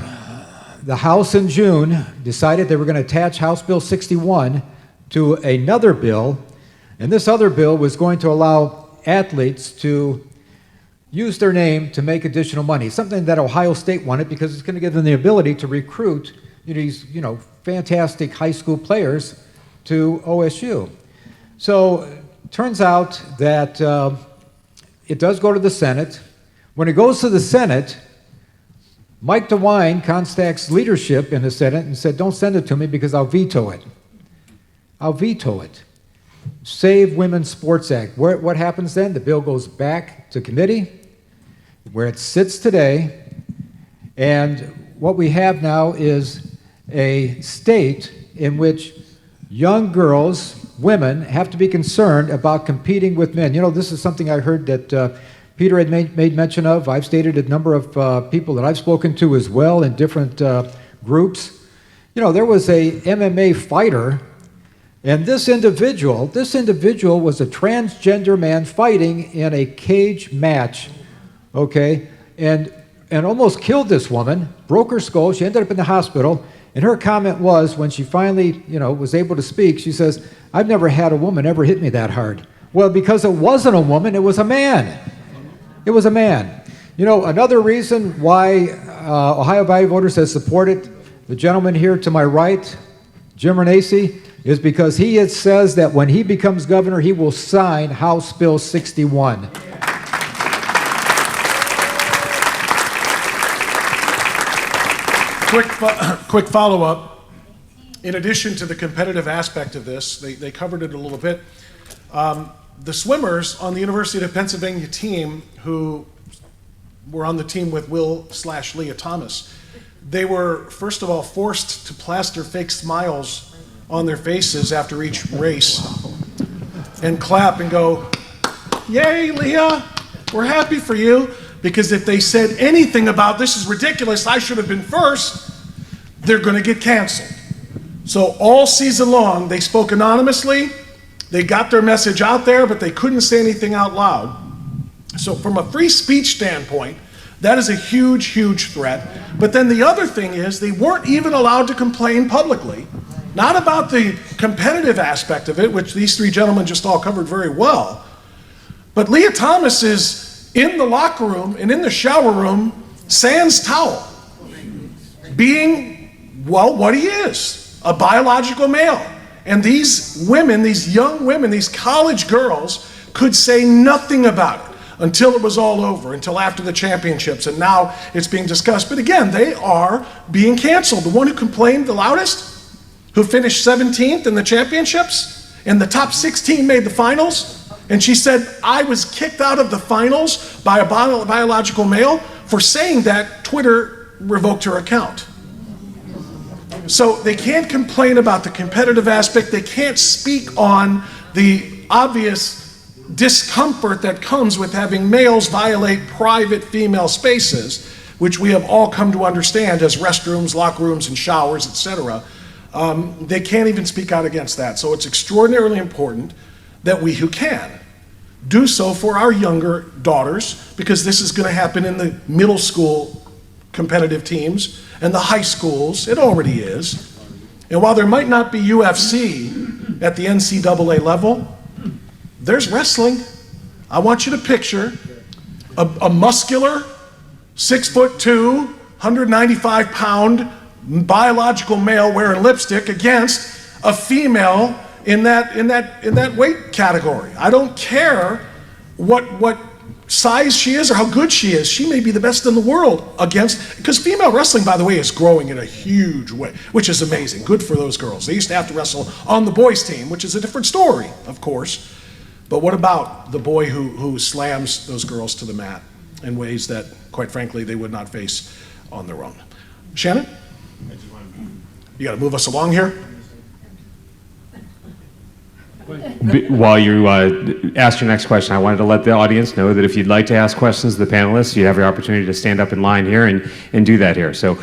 the House in June decided they were going to attach House Bill 61 to another bill, and this other bill was going to allow athletes to use their name to make additional money, something that Ohio State wanted because it's going to give them the ability to recruit these fantastic high school players to OSU. So turns out that it does go to the Senate. When it goes to the Senate, Mike DeWine contacts leadership in the Senate and said, don't send it to me because I'll veto it. I'll veto it. Save Women's Sports Act. What happens then? The bill goes back to committee, where it sits today, and what we have now is a state in which young girls, women, have to be concerned about competing with men. This is something I heard that Peter had made mention of. I've stated a number of people that I've spoken to as well in different groups. There was a MMA fighter, and this individual was a transgender man fighting in a cage match, okay, and almost killed this woman, broke her skull. She ended up in the hospital, and her comment was, when she finally, was able to speak, she says, I've never had a woman ever hit me that hard. Well, because it wasn't a woman, it was a man. It was a man. Another reason why Ohio Value Voters has supported the gentleman here to my right, Jim Renacci, is because he says that when he becomes governor, he will sign House Bill 61. quick follow-up. In addition to the competitive aspect of this, they covered it a little bit. The swimmers on the University of Pennsylvania team who were on the team with Will/Leah Thomas, they were, first of all, forced to plaster fake smiles on their faces after each race and clap and go, "Yay, Leah, we're happy for you." Because if they said anything about "this is ridiculous, I should have been first," they're going to get canceled. So all season long, they spoke anonymously. They got their message out there, but they couldn't say anything out loud. So from a free speech standpoint, that is a huge, huge threat. But then the other thing is they weren't even allowed to complain publicly, not about the competitive aspect of it, which these three gentlemen just all covered very well. But Leah Thomas is in the locker room and in the shower room, sans towel, being, well, what he is, a biological male. And these women, these young women, these college girls could say nothing about it until it was all over, until after the championships, and now it's being discussed. But again, they are being canceled. The one who complained the loudest, who finished 17th in the championships, and the top 16 made the finals, and she said, "I was kicked out of the finals by a biological male." For saying that, Twitter revoked her account. So they can't complain about the competitive aspect. They can't speak on the obvious discomfort that comes with having males violate private female spaces, which we have all come to understand as restrooms, locker rooms, and showers, etc. They can't even speak out against that. So it's extraordinarily important that we who can do so for our younger daughters, because this is going to happen in the middle school competitive teams and the high schools. It already is. And while there might not be UFC at the NCAA level, there's wrestling. I want you to picture a muscular, 6'2", 195-pound biological male wearing lipstick against a female in that weight category. I don't care what size she is or how good she is. She may be the best in the world against, because female wrestling, by the way, is growing in a huge way, which is amazing. Good for those girls. They used to have to wrestle on the boys' team, which is a different story, of course. But what about the boy who slams those girls to the mat in ways that, quite frankly, they would not face on their own? Shannon? You got to move us along here. While you ask your next question, I wanted to let the audience know that if you'd like to ask questions to the panelists, you have your opportunity to stand up in line here and do that here. So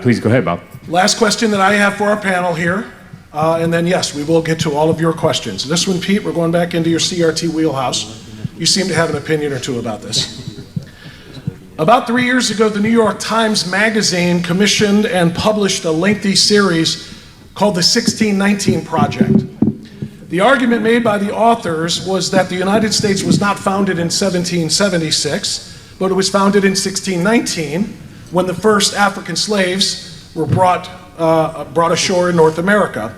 please go ahead, Bob. Last question that I have for our panel here, and then yes, we will get to all of your questions. This one, Pete, we're going back into your CRT wheelhouse. You seem to have an opinion or two about this. About 3 years ago, the New York Times Magazine commissioned and published a lengthy series called the 1619 Project. The argument made by the authors was that the United States was not founded in 1776, but it was founded in 1619, when the first African slaves were brought ashore in North America.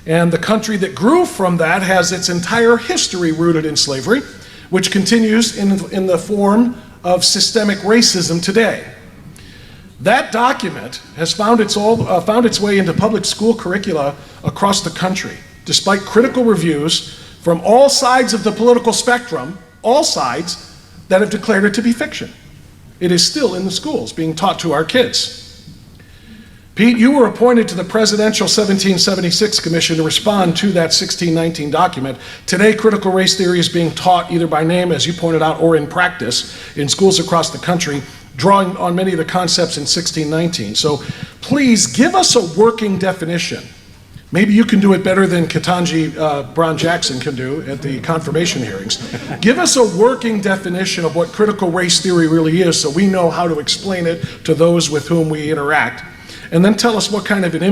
And the country that grew from that has its entire history rooted in slavery, which continues in the form of systemic racism today. That document has found its way into public school curricula across the country, despite critical reviews from all sides of the political spectrum, all sides, that have declared it to be fiction. It is still in the schools, being taught to our kids. Pete, you were appointed to the Presidential 1776 Commission to respond to that 1619 document. Today, critical race theory is being taught either by name, as you pointed out, or in practice in schools across the country, drawing on many of the concepts in 1619. So please give us a working definition. Maybe you can do it better than Ketanji Brown Jackson can do at the confirmation hearings. Give us a working definition of what critical race theory really is, so we know how to explain it to those with whom we interact. And then tell us what kind of an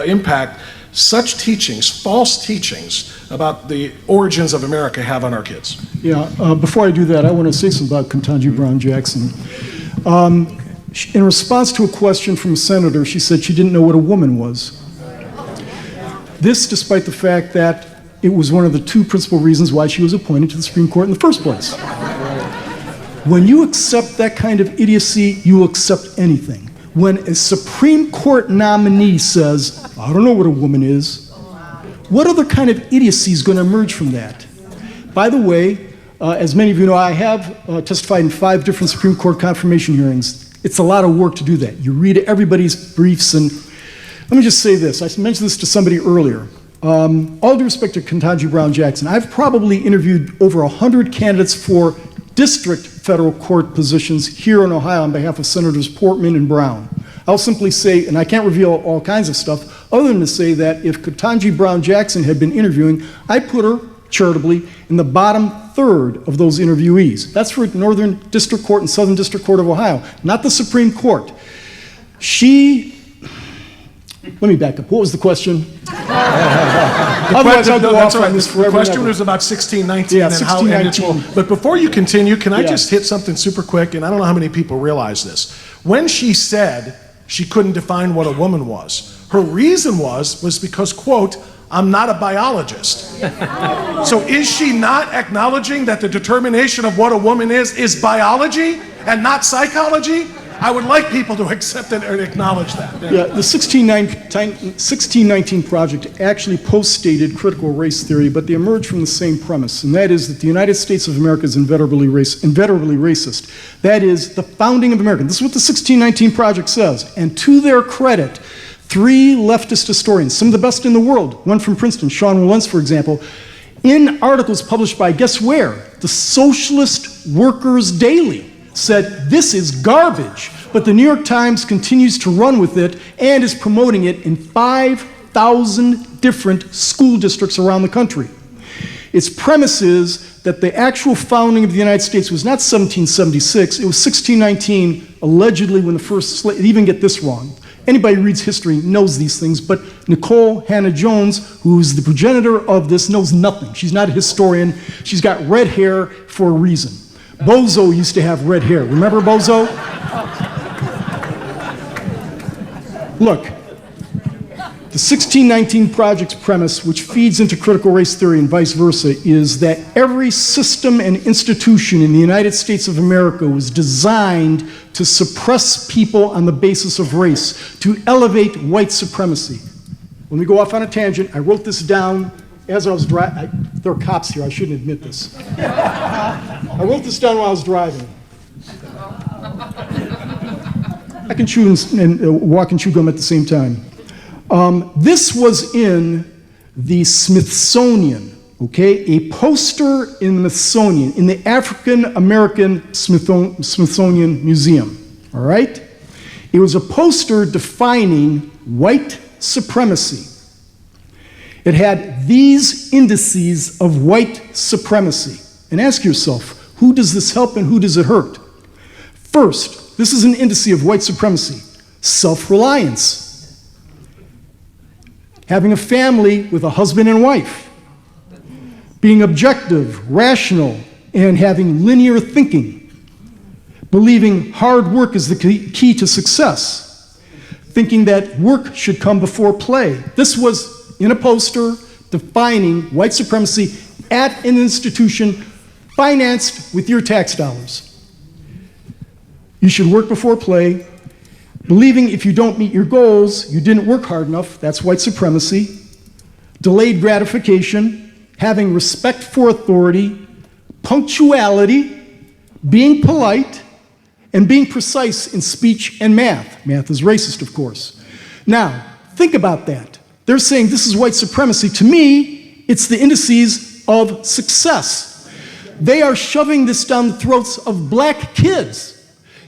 impact such teachings, false teachings about the origins of America have on our kids. Yeah, before I do that, I want to say something about Ketanji Brown Jackson. In response to a question from a senator, she said she didn't know what a woman was. This despite the fact that it was one of the two principal reasons why she was appointed to the Supreme Court in the first place. When you accept that kind of idiocy, you will accept anything. when a Supreme Court nominee says, I don't know what a woman is, what other kind of idiocy is going to emerge from that? By the way, as many of you know, I have testified in 5 different Supreme Court confirmation hearings. It's a lot of work to do that. You read everybody's briefs, and let me just say this. I mentioned this to somebody earlier. All due respect to Ketanji Brown Jackson, I've probably interviewed over 100 candidates for district federal court positions here in Ohio on behalf of Senators Portman and Brown. I'll simply say, and I can't reveal all kinds of stuff, other than to say that if Ketanji Brown Jackson had been interviewing, I put her, charitably, in the bottom third of those interviewees. That's for Northern District Court and Southern District Court of Ohio, not the Supreme Court. Let me back up. What was the question? Otherwise, I'll go off on this forever. The question was about 1619 Yeah, and how. 1619. But before you continue, can I Yeah. just hit something super quick? And I don't know how many people realize this. When she said she couldn't define what a woman was, her reason was because, quote, I'm not a biologist. So is she not acknowledging that the determination of what a woman is biology and not psychology? I would like people to accept it and acknowledge that. Yeah, the 1619 project actually post-stated critical race theory, but they emerged from the same premise, and that is that the United States of America is inveterately racist. That is the founding of America. This is what the 1619 project says, and to their credit, 3 leftist historians, some of the best in the world, one from Princeton, Sean Wilentz, for example, in articles published by, guess where? The Socialist Workers Daily, said this is garbage, but the New York Times continues to run with it and is promoting it in 5,000 different school districts around the country. Its premise is that the actual founding of the United States was not 1776, it was 1619, allegedly when the first slave, even get this wrong. Anybody who reads history knows these things, but Nicole Hannah-Jones, who's the progenitor of this, knows nothing. She's not a historian. She's got red hair for a reason. Bozo used to have red hair. Remember Bozo? Look, the 1619 project's premise, which feeds into critical race theory and vice versa, is that every system and institution in the United States of America was designed to suppress people on the basis of race, to elevate white supremacy. Let me go off on a tangent. I wrote this down as I was driving. There are cops here, I shouldn't admit this. I wrote this down while I was driving. I can chew and walk and chew gum at the same time. This was in the Smithsonian, okay? A poster in the Smithsonian, in the African American Smithsonian Museum, all right? It was a poster defining white supremacy. It had these indices of white supremacy. And ask yourself, who does this help and who does it hurt? First, this is an indice of white supremacy. Self-reliance. Having a family with a husband and wife. Being objective, rational, and having linear thinking. Believing hard work is the key to success. Thinking that work should come before play. This was in a poster defining white supremacy at an institution financed with your tax dollars. You should work before play. Believing if you don't meet your goals, you didn't work hard enough, that's white supremacy. Delayed gratification, having respect for authority, punctuality, being polite, and being precise in speech and math. Math is racist, of course. Now, think about that. They're saying this is white supremacy. To me, it's the indices of success. They are shoving this down the throats of black kids.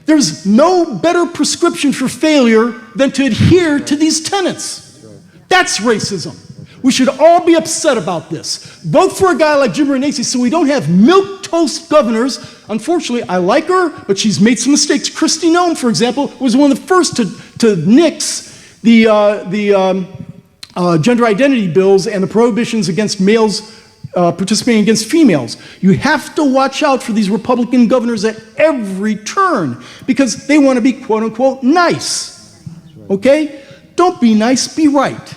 There's no better prescription for failure than to adhere to these tenets. That's racism. We should all be upset about this. Vote for a guy like Jim Renacci so we don't have milquetoast governors. Unfortunately, I like her, but she's made some mistakes. Kristi Noem, for example, was one of the first to nix the gender identity bills and the prohibitions against males participating against females. You have to watch out for these Republican governors at every turn because they want to be quote unquote nice. Okay? Don't be nice, be right.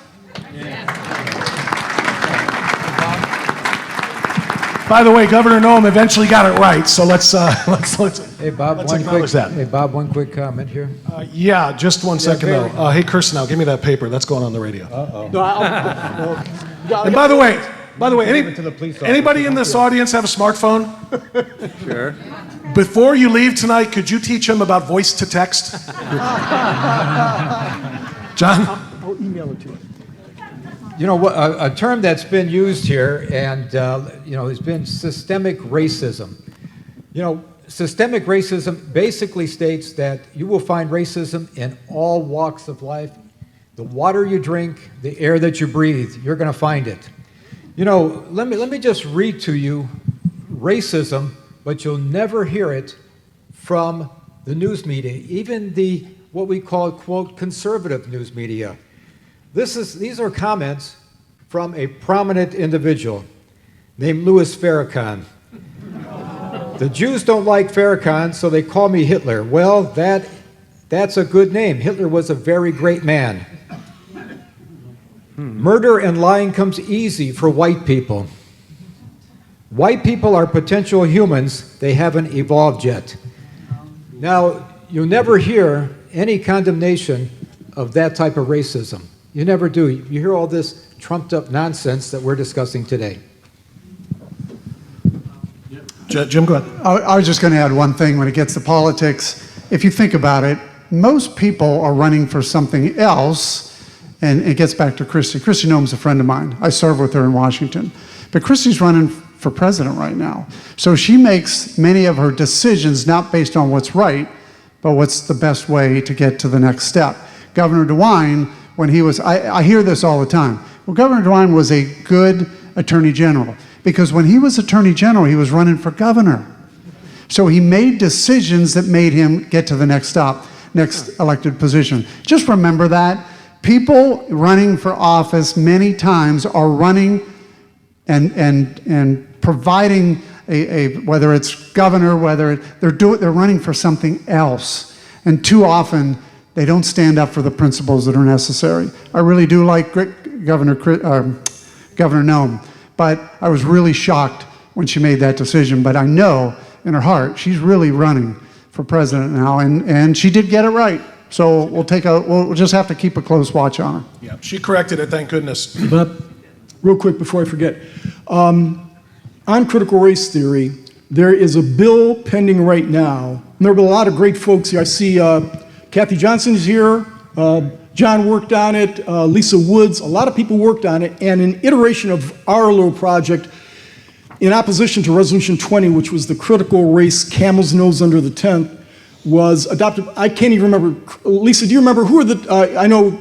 By the way, Governor Noem eventually got it right, so let's Hey, Bob, let's acknowledge that. Hey, Bob, one quick comment here. Yeah, just one second though. Hey, Kirsanow, give me that paper. That's going on the radio. And by the way, anybody in this audience have a smartphone? Sure. Before you leave tonight, could you teach him about voice to text? John? I'll email it to you. You know, a term that's been used here, and has been systemic racism. You know, systemic racism basically states that you will find racism in all walks of life. The water you drink, the air that you breathe, you're going to find it. You know, let me just read to you racism, but you'll never hear it from the news media, even the what we call, quote, conservative news media. These are comments from a prominent individual named Louis Farrakhan. The Jews don't like Farrakhan, so they call me Hitler. Well, that's a good name. Hitler was a very great man. Murder and lying comes easy for white people. White people are potential humans. They haven't evolved yet. Now, you'll never hear any condemnation of that type of racism. You never do. You hear all this trumped up nonsense that we're discussing today. Jim, go ahead. I was just going to add one thing when it gets to politics. If you think about it, most people are running for something else, and it gets back to Christy. Christy Noem's a friend of mine. I serve with her in Washington. But Christy's running for president right now. So she makes many of her decisions not based on what's right, but what's the best way to get to the next step. Governor DeWine, when he was, I hear this all the time. Well, Governor DeWine was a good attorney general because when he was attorney general, he was running for governor. So he made decisions that made him get to the next elected position. Just remember that. People running for office many times are running and providing whether it's governor, they're running for something else. And too often, they don't stand up for the principles that are necessary. I really do like Governor Noem, but I was really shocked when she made that decision. But I know in her heart, she's really running for president now, and she did get it right. So we'll just have to keep a close watch on her. Yeah, she corrected it, thank goodness. But real quick before I forget, on critical race theory, there is a bill pending right now. And there have been a lot of great folks here. I see Kathy Johnson's here. John worked on it. Lisa Woods. A lot of people worked on it. And an iteration of our little project in opposition to Resolution 20, which was the critical race camel's nose under the tent, was adopted. I can't even remember. Lisa, do you remember who are the, I know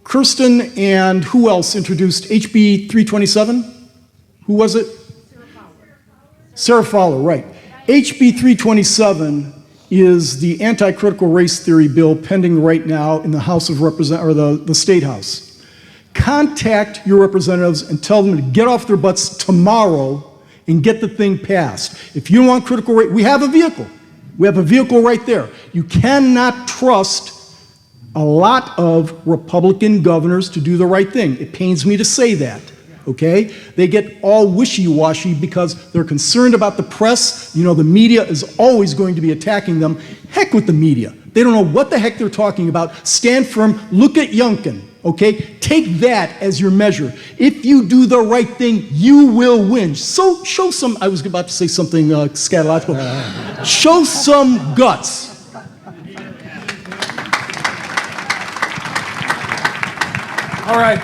Kirsten and who else introduced HB 327? Who was it? Sarah Fowler, right. HB 327 is the anti-critical race theory bill pending right now in the House of Representatives, or the State House. Contact your representatives and tell them to get off their butts tomorrow and get the thing passed. If you don't want critical race, we have a vehicle. We have a vehicle right there. You cannot trust a lot of Republican governors to do the right thing. It pains me to say that. Okay? They get all wishy-washy because they're concerned about the press. You know, the media is always going to be attacking them. Heck with the media. They don't know what the heck they're talking about. Stand firm. Look at Youngkin. Okay? Take that as your measure. If you do the right thing, you will win. So show some, I was about to say something scatological. Show some guts. All right.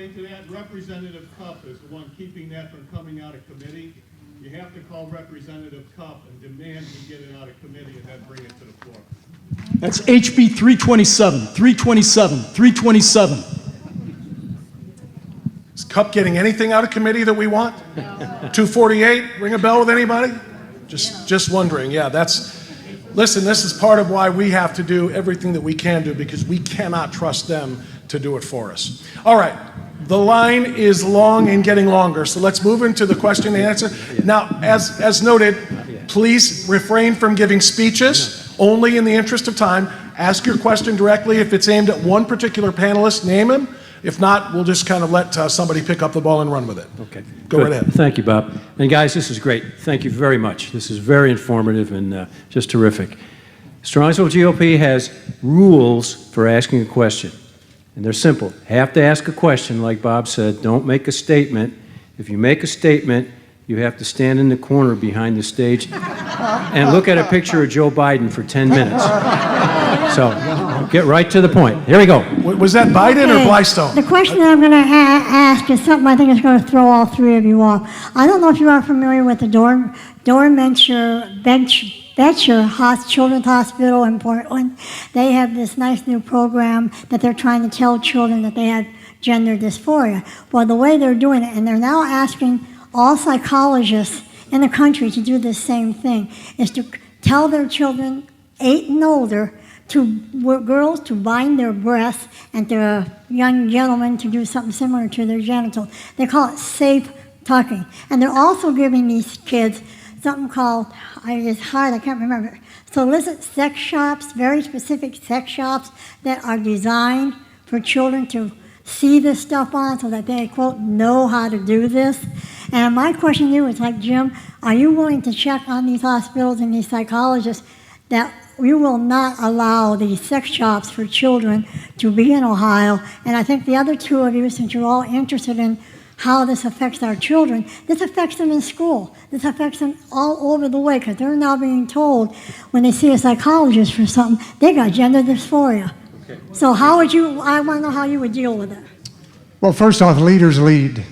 To that, Representative Cupp is the one keeping that from coming out of committee. You have to call Representative Cupp and demand he get it out of committee and then bring it to the floor. That's HB 327, 327, 327. Is Cupp getting anything out of committee that we want? 248, ring a bell with anybody? Just wondering, yeah, listen, this is part of why we have to do everything that we can do because we cannot trust them to do it for us. All right. The line is long and getting longer, so let's move into the question and answer. Now, as noted, please refrain from giving speeches, only in the interest of time. Ask your question directly. If it's aimed at one particular panelist, name him, If not, we'll just kind of let somebody pick up the ball and run with it. Okay. Go Good. right ahead. Thank you, Bob. And guys, this is great. Thank you very much. This is very informative and just terrific. Strongsville GOP has rules for asking a question. And they're simple. Have to ask a question, like Bob said. Don't make a statement. If you make a statement, you have to stand in the corner behind the stage and look at a picture of Joe Biden for 10 minutes. So get right to the point. Here we go. Was that Biden or Blystone? The question that I'm going to ask is something I think is going to throw all three of you off. I don't know if you are familiar with the Dormanshire Children's Hospital in Portland. They have this nice new program that they're trying to tell children that they have gender dysphoria. Well, the way they're doing it, and they're now asking all psychologists in the country to do the same thing, is to tell their children 8 and older, girls to bind their breasts, and to young gentlemen to do something similar to their genitals. They call it safe tucking. And they're also giving these kids something called, it's hard, I can't remember. Solicit sex shops, very specific sex shops that are designed for children to see this stuff on so that they, quote, know how to do this. And my question to you is like, Jim, are you willing to check on these hospitals and these psychologists that you will not allow these sex shops for children to be in Ohio? And I think the other two of you, since you're all interested in how this affects our children, this affects them in school. This affects them all over the way, because they're now being told when they see a psychologist for something, they got gender dysphoria. Okay. So how would you, I want to know how you would deal with it. Well, first off, leaders lead.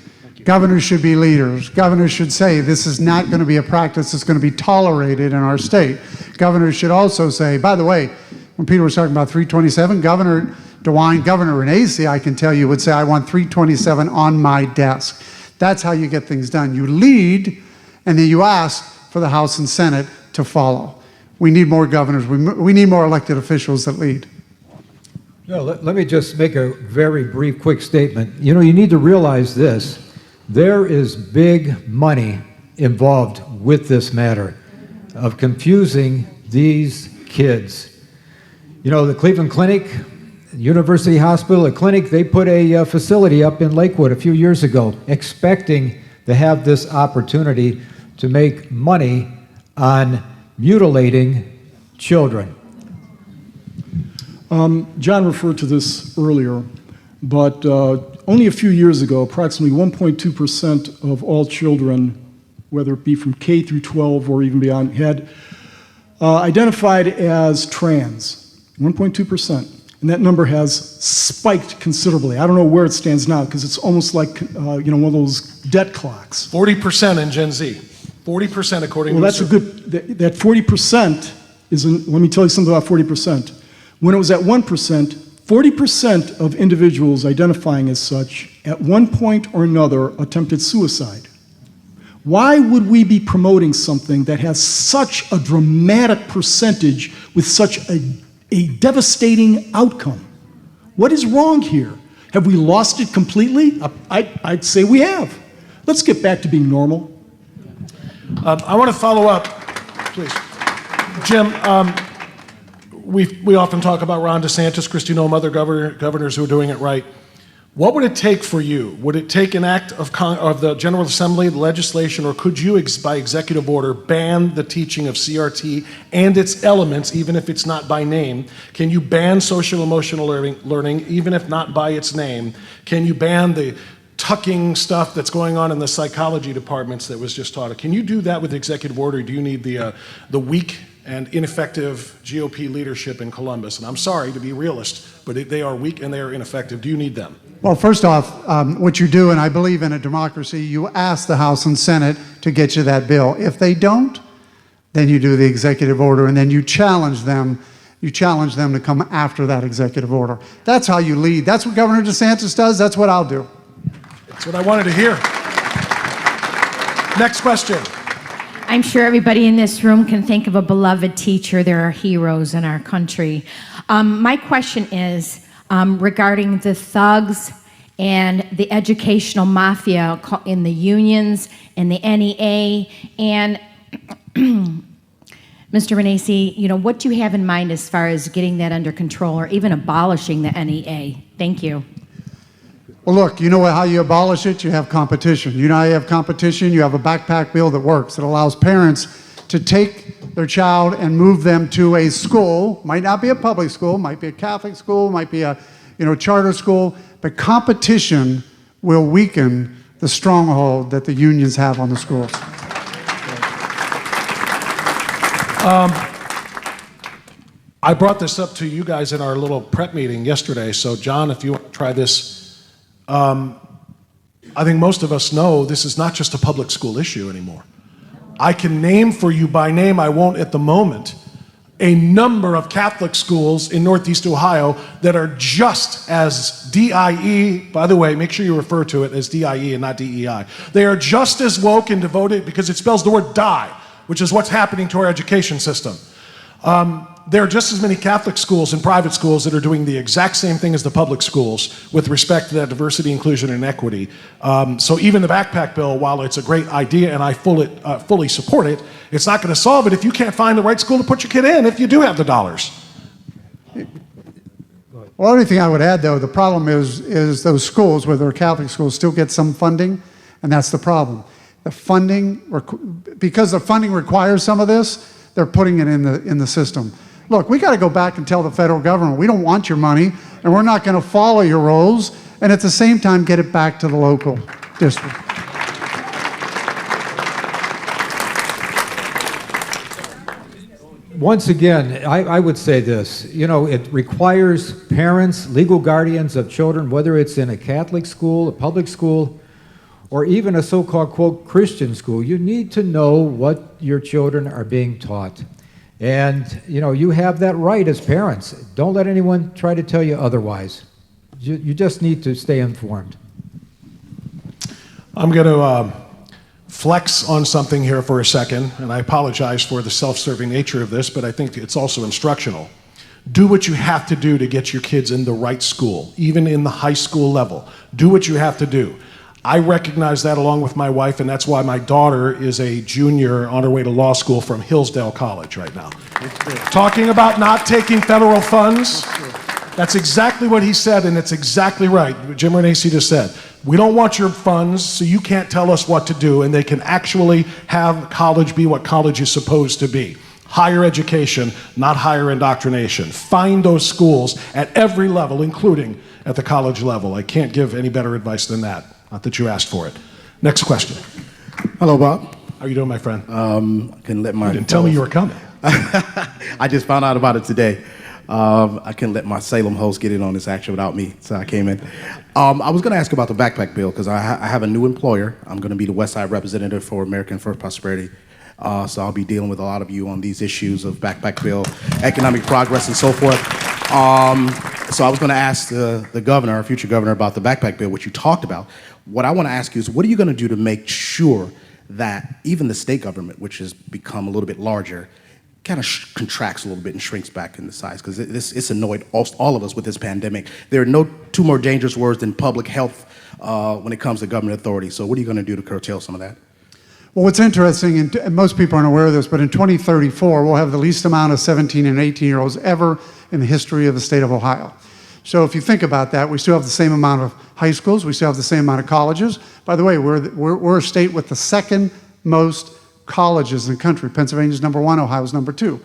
Governors should be leaders. Governors should say this is not going to be a practice that's going to be tolerated in our state. Governors should also say, by the way, when Peter was talking about 327, Governor DeWine, Governor Renacci, I can tell you, would say, I want 327 on my desk. That's how you get things done. You lead, and then you ask for the House and Senate to follow. We need more governors. We need more elected officials that lead. No, let me just make a very brief, quick statement. You know, you need to realize this. There is big money involved with this matter of confusing these kids. You know, the Cleveland Clinic, University Hospital, a clinic, they put a facility up in Lakewood a few years ago, expecting to have this opportunity to make money on mutilating children. John referred to this earlier, but only a few years ago, approximately 1.2% of all children, whether it be from K through 12 or even beyond, had identified as trans, 1.2%. And that number has spiked considerably. I don't know where it stands now, because it's almost like one of those debt clocks. 40% in Gen Z. 40% according to... Well, that's a good... That 40% is... Let me tell you something about 40%. When it was at 1%, 40% of individuals identifying as such, at one point or another, attempted suicide. Why would we be promoting something that has such a dramatic percentage with such a devastating outcome? What is wrong here? Have we lost it completely? I'd say we have. Let's get back to being normal. I want to follow up, please. Jim, we often talk about Ron DeSantis, Kristi Noem, other governors who are doing it right. What would it take for you? Would it take an act of the General Assembly, the legislation, or could you, by executive order, ban the teaching of CRT and its elements, even if it's not by name? Can you ban social emotional learning, even if not by its name? Can you ban the tucking stuff that's going on in the psychology departments that was just taught? Can you do that with executive order? Do you need the weak and ineffective GOP leadership in Columbus? And I'm sorry to be realist, but they are weak and they are ineffective. Do you need them? Well, first off, what you do, and I believe in a democracy, you ask the House and Senate to get you that bill. If they don't, then you do the executive order, and then you challenge them. You challenge them to come after that executive order. That's how you lead. That's what Governor DeSantis does. That's what I'll do. That's what I wanted to hear. Next question. I'm sure everybody in this room can think of a beloved teacher. There are heroes in our country. My question is regarding the thugs and the educational mafia in the unions and the NEA. And Mr. Renacci, what do you have in mind as far as getting that under control or even abolishing the NEA? Thank you. Well, look, you know how you abolish it? You have competition. You know how you have competition? You have a backpack bill that works. It allows parents to take their child and move them to a school. Might not be a public school, might be a Catholic school, might be a charter school, but competition will weaken the stronghold that the unions have on the schools. I brought this up to you guys in our little prep meeting yesterday, so John, if you want to try this. I think most of us know this is not just a public school issue anymore. I can name for you by name, I won't at the moment, a number of Catholic schools in Northeast Ohio that are just as DIE, by the way, make sure you refer to it as DIE and not DEI. They are just as woke and devoted because it spells the word die, which is what's happening to our education system. There are just as many Catholic schools and private schools that are doing the exact same thing as the public schools with respect to that diversity, inclusion, and equity. So even the backpack bill, while it's a great idea and I fully support it, it's not going to solve it if you can't find the right school to put your kid in if you do have the dollars. Well, the only thing I would add, though, the problem is those schools, whether they're Catholic schools, still get some funding, and that's the problem. The funding, because the funding requires some of this, they're putting it in the system. Look, we got to go back and tell the federal government, we don't want your money, and we're not going to follow your rules, and at the same time, get it back to the local district. Once again, I would say this, it requires parents, legal guardians of children, whether it's in a Catholic school, a public school, or even a so-called, quote, Christian school. You need to know what your children are being taught. And, you have that right as parents. Don't let anyone try to tell you otherwise. You just need to stay informed. I'm going to flex on something here for a second, and I apologize for the self-serving nature of this, but I think it's also instructional. Do what you have to do to get your kids in the right school, even in the high school level. Do what you have to do. I recognize that along with my wife, and that's why my daughter is a junior on her way to law school from Hillsdale College right now. Talking about not taking federal funds, that's exactly what he said, and it's exactly right. Jim Renacci just said, we don't want your funds, so you can't tell us what to do, and they can actually have college be what college is supposed to be. Higher education, not higher indoctrination. Find those schools at every level, including at the college level. I can't give any better advice than that. Not that you asked for it. Next question. Hello, Bob. How are you doing, my friend? I couldn't let my... You didn't tell me you were coming. I just found out about it today. I couldn't let my Salem host get in on this action without me, so I came in. I was going to ask about the backpack bill, because I have a new employer. I'm going to be the West Side representative for American First Prosperity. So I'll be dealing with a lot of you on these issues of backpack bill, economic progress, and so forth. So I was going to ask the governor, our future governor, about the backpack bill, which you talked about. What I want to ask you is, what are you going to do to make sure that even the state government, which has become a little bit larger, kind of contracts a little bit and shrinks back in the size? Because it's annoyed all of us with this pandemic. There are no two more dangerous words than public health when it comes to government authority. So what are you going to do to curtail some of that? Well, what's interesting, and most people aren't aware of this, but in 2034, we'll have the least amount of 17 and 18-year-olds ever in the history of the state of Ohio. So if you think about that, we still have the same amount of high schools, we still have the same amount of colleges. By the way, we're a state with the second most colleges in the country. Pennsylvania's number 1, Ohio's number 2.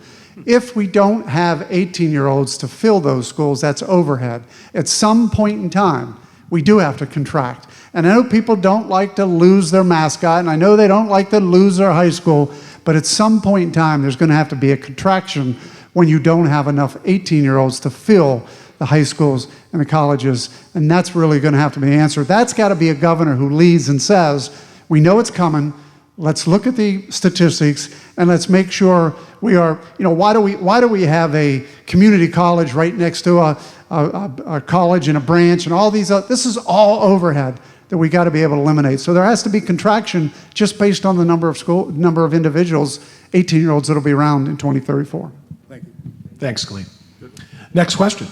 If we don't have 18-year-olds to fill those schools, that's overhead. At some point in time, we do have to contract. And I know people don't like to lose their mascot, and I know they don't like to lose their high school, but at some point in time, there's going to have to be a contraction when you don't have enough 18-year-olds to fill the high schools and the colleges, and that's really going to have to be answered. That's got to be a governor who leads and says, we know it's coming, let's look at the statistics, and let's make sure we are, why do we have a community college right next to a college and a branch and all these, this is all overhead that we got to be able to eliminate. So there has to be contraction just based on the number of individuals, 18-year-olds that'll be around in 2034. Thank you. Thanks, Khalid. Next question.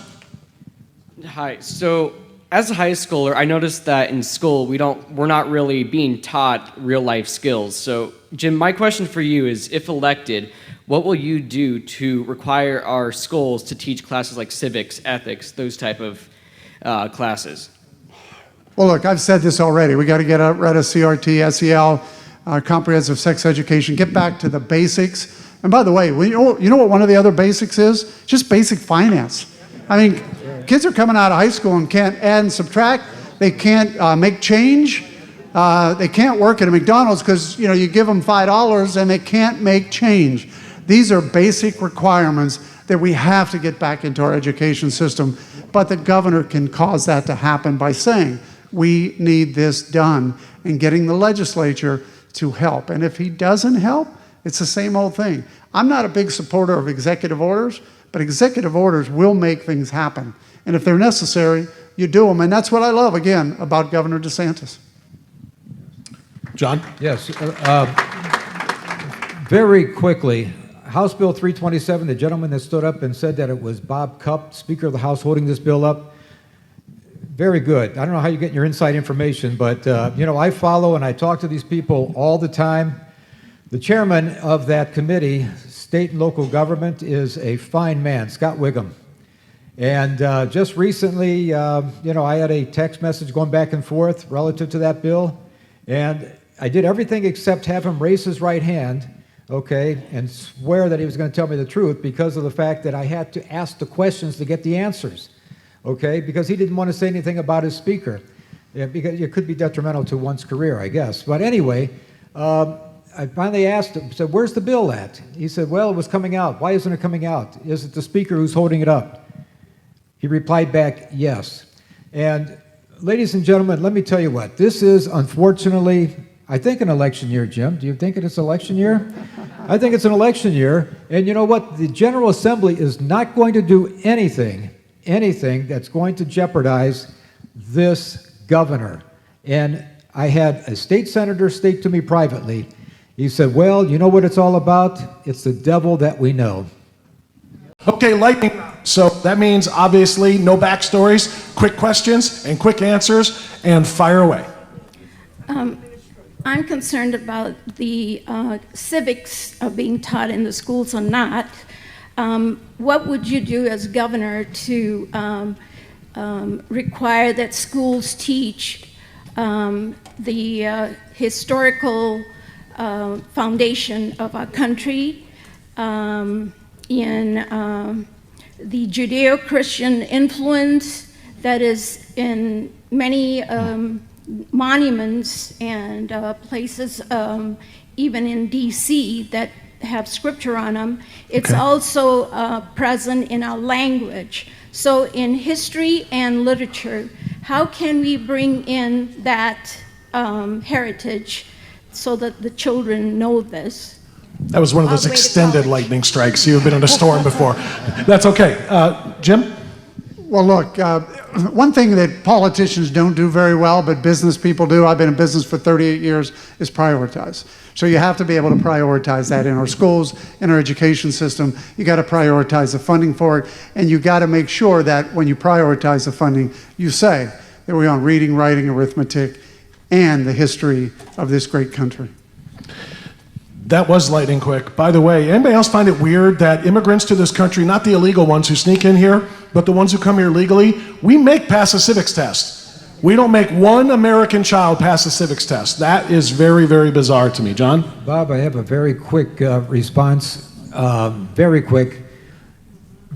Hi. So as a high schooler, I noticed that in school we're not really being taught real life skills. So Jim, my question for you is, if elected, what will you do to require our schools to teach classes like civics, ethics, those type of classes? Well, look, I've said this already. We got to get rid of CRT, SEL, comprehensive sex education, get back to the basics. And by the way, you know what one of the other basics is? Just basic finance. I mean, kids are coming out of high school and can't add and subtract. They can't make change. They can't work at a McDonald's because you give them $5 and they can't make change. These are basic requirements that we have to get back into our education system. But the governor can cause that to happen by saying, we need this done, and getting the legislature to help. And if he doesn't help, it's the same old thing. I'm not a big supporter of executive orders, but executive orders will make things happen. And if they're necessary, you do them. And that's what I love, again, about Governor DeSantis. John? Yes. Very quickly, House Bill 327, the gentleman that stood up and said that it was Bob Cupp, Speaker of the House, holding this bill up. Very good. I don't know how you get your inside information, but I follow and I talk to these people all the time. The chairman of that committee, State and Local Government, is a fine man, Scott Wiggum. And just recently, I had a text message going back and forth relative to that bill, and I did everything except have him raise his right hand, okay, and swear that he was going to tell me the truth because of the fact that I had to ask the questions to get the answers. Okay, because he didn't want to say anything about his speaker, because it could be detrimental to one's career, I guess. But anyway, I finally asked him, said, where's the bill at? He said, well, it was coming out. Why isn't it coming out? Is it the speaker who's holding it up? He replied back, yes. And ladies and gentlemen, let me tell you what, this is unfortunately, I think, an election year, Jim. Do you think it's election year? I think it's an election year. And you know what? The General Assembly is not going to do anything that's going to jeopardize this governor. And I had a state senator state to me privately, he said, well, you know what it's all about? It's the devil that we know. Okay, lightning. So that means obviously no backstories, quick questions and quick answers, and fire away. I'm concerned about the civics being taught in the schools or not. What would you do as governor to require that schools teach the historical foundation of our country, in the Judeo-Christian influence that is in many monuments and places, even in DC, that have scripture on them. It's also present in our language. So in history and literature, how can we bring in that heritage so that the children know this? That was one of those extended lightning strikes. You've been in a storm before. That's okay. Jim? Well, look, one thing that politicians don't do very well, but business people do, I've been in business for 38 years, is prioritize. So you have to be able to prioritize that in our schools, in our education system. You got to prioritize the funding for it, and you got to make sure that when you prioritize the funding, you say that we're on reading, writing, arithmetic, and the history of this great country. That was lightning quick. By the way, anybody else find it weird that immigrants to this country, not the illegal ones who sneak in here, but the ones who come here legally, we make pass a civics test. We don't make one American child pass a civics test. That is very, very bizarre to me. John? Bob, I have a very quick response. Very quick.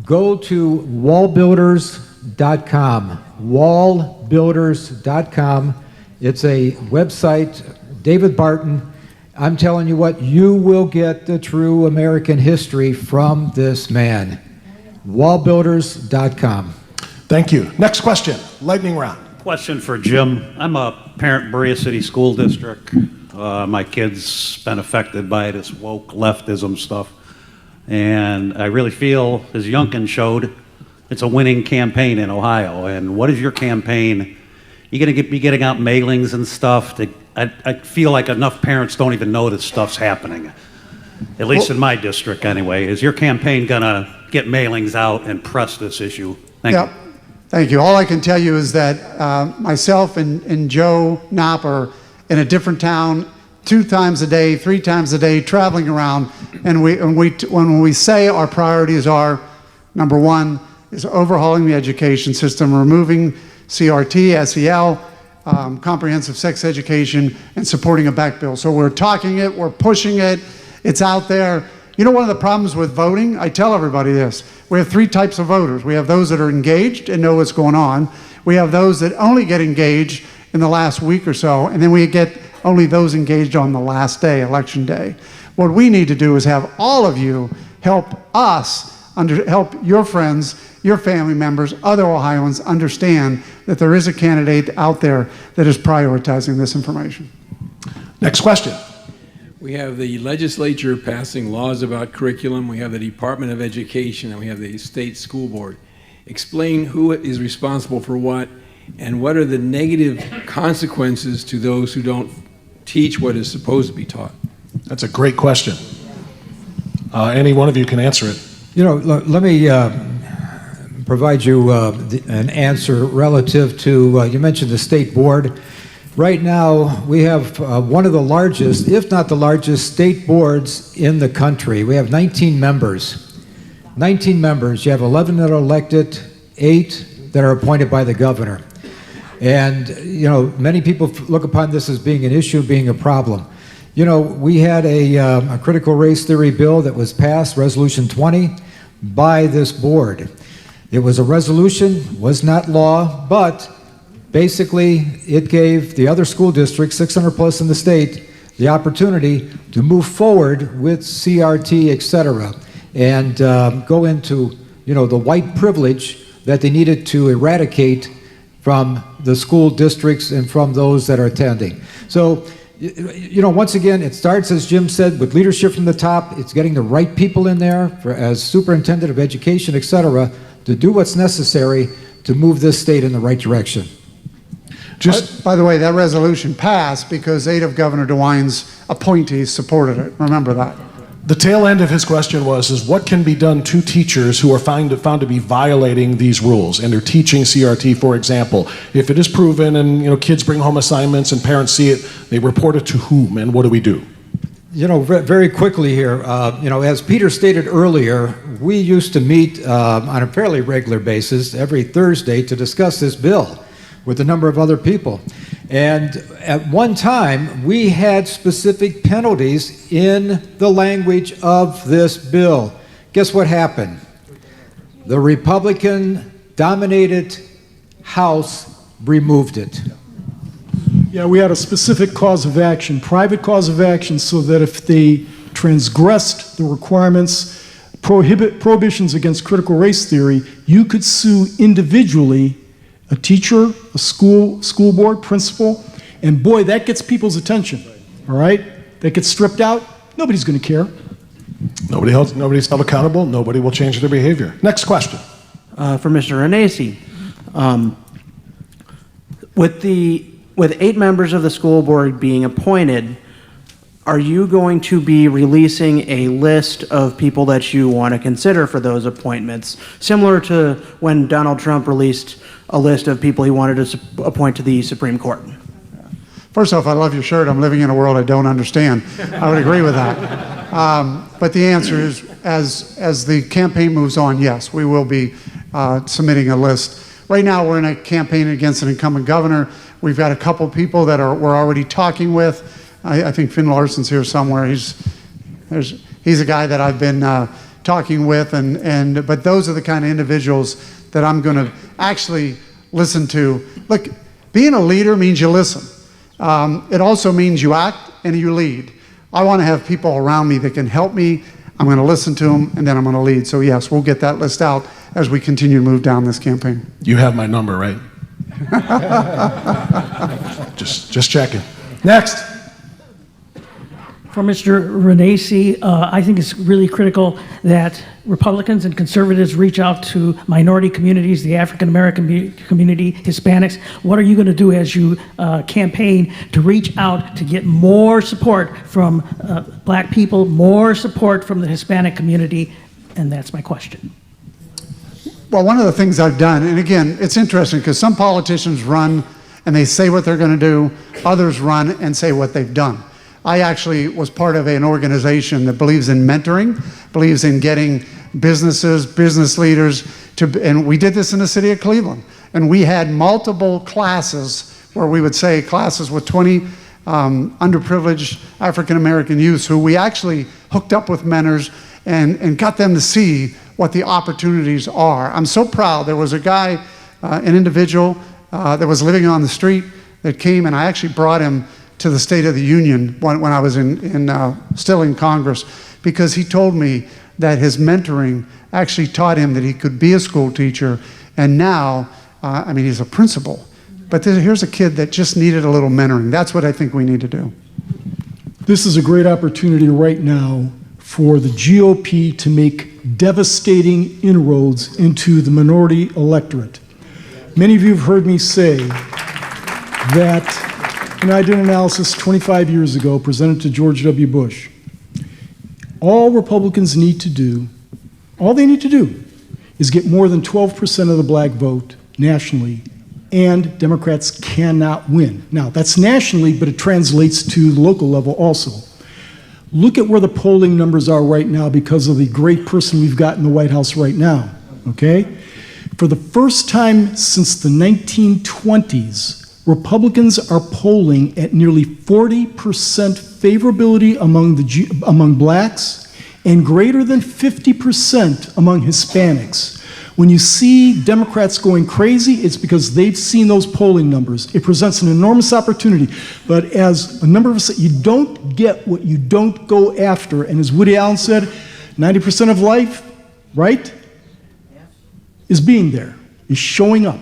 Go to wallbuilders.com. Wallbuilders.com. It's a website. David Barton. I'm telling you what, you will get the true American history from this man. Wallbuilders.com. Thank you. Next question, lightning round. Question for Jim. I'm a parent in Berea City School District. My kids been affected by this woke leftism stuff. And I really feel, as Youngkin showed, it's a winning campaign in Ohio. And what is your campaign? You going to be getting out mailings and stuff? I feel like enough parents don't even know this stuff's happening, at least in my district anyway. Is your campaign going to get mailings out and press this issue? Thank you. Thank you. All I can tell you is that myself and Joe Knopp are in a different town 2 times a day, 3 times a day, traveling around. And when we say our priorities are, number 1 is overhauling the education system, removing CRT, SEL, comprehensive sex education and supporting a back bill. So we're talking it, we're pushing it, it's out there. You know, one of the problems with voting, I tell everybody this, we have 3 types of voters. We have those that are engaged and know what's going on. We have those that only get engaged in the last week or so, and then we get only those engaged on the last day, election day. What we need to do is have all of you help us, help your friends, your family members, other Ohioans understand that there is a candidate out there that is prioritizing this information. Next question. We have the legislature passing laws about curriculum, we have the Department of Education, and we have the state school board. Explain who is responsible for what, and what are the negative consequences to those who don't teach what is supposed to be taught? That's a great question. Any one of you can answer it. You know, let me provide you an answer relative to, you mentioned the state board. Right now, we have one of the largest, if not the largest, state boards in the country. We have 19 members. 19 members. You have 11 that are elected, 8 that are appointed by the governor. And, you know, many people look upon this as being an issue, being a problem. You know, we had a critical race theory bill that was passed, Resolution 20, by this board. It was a resolution, was not law, but basically it gave the other school districts, 600 plus in the state, the opportunity to move forward with CRT, et cetera, and go into, you know, the white privilege that they needed to eradicate from the school districts and from those that are attending. So, you know, once again, it starts, as Jim said, with leadership from the top. It's getting the right people in there as superintendent of education, et cetera, to do what's necessary to move this state in the right direction. Just by the way, that resolution passed because 8 of Governor DeWine's appointees supported it. Remember that. The tail end of his question was what can be done to teachers who are found to be violating these rules and they're teaching CRT, for example. If it is proven and, you know, kids bring home assignments and parents see it, they report it to whom, and what do we do? You know, very quickly here, you know, as Peter stated earlier, we used to meet on a fairly regular basis every Thursday to discuss this bill with a number of other people. And at one time, we had specific penalties in the language of this bill. Guess what happened? The Republican-dominated House removed it. Yeah, we had a specific cause of action, private cause of action, so that if they transgressed the requirements, prohibitions against critical race theory, you could sue individually a teacher, a school board, principal, and boy, that gets people's attention, all right? That gets stripped out, nobody's gonna care. Nobody's held accountable, nobody will change their behavior. Next question. For Mr. Renacci. With 8 members of the school board being appointed, are you going to be releasing a list of people that you want to consider for those appointments, similar to when Donald Trump released a list of people he wanted to appoint to the Supreme Court? First off, I love your shirt. I'm living in a world I don't understand. I would agree with that. But the answer is, as the campaign moves on, yes, we will be submitting a list. Right now, we're in a campaign against an incumbent governor. We've got a couple people that we're already talking with. I think Finn Larson's here somewhere. He's a guy that I've been talking with, but those are the kind of individuals that I'm going to actually listen to. Look, being a leader means you listen. It also means you act and you lead. I want to have people around me that can help me. I'm going to listen to them, and then I'm going to lead. So yes, we'll get that list out as we continue to move down this campaign. You have my number, right? just checking. Next. For Mr. Renacci, I think it's really critical that Republicans and conservatives reach out to minority communities, the African American community, Hispanics. What are you going to do as you campaign to reach out to get more support from black people, more support from the Hispanic community? And that's my question. Well, one of the things I've done, and again, it's interesting because some politicians run and they say what they're going to do, others run and say what they've done. I actually was part of an organization that believes in mentoring, believes in getting businesses, business leaders and we did this in the city of Cleveland. And we had multiple classes where we would say classes with 20 underprivileged African-American youths who we actually hooked up with mentors and got them to see what the opportunities are. I'm so proud. There was a guy, an individual that was living on the street that came, and I actually brought him to the State of the Union when I was still in Congress, because he told me that his mentoring actually taught him that he could be a school teacher, and now, I mean, he's a principal. But here's a kid that just needed a little mentoring. That's what I think we need to do. This is a great opportunity right now for the GOP to make devastating inroads into the minority electorate. Many of you have heard me say that, I did an analysis 25 years ago, presented to George W. Bush. All Republicans need to do, all they need to do, is get more than 12% of the black vote nationally, and Democrats cannot win. Now, that's nationally, but it translates to the local level also. Look at where the polling numbers are right now because of the great person we've got in the White House right now, okay? For the first time since the 1920s, Republicans are polling at nearly 40% favorability among blacks and greater than 50% among Hispanics. When you see Democrats going crazy, it's because they've seen those polling numbers. It presents an enormous opportunity. But as a number of us said, you don't get what you don't go after. And as Woody Allen said, 90% of life, right, is being there, is showing up.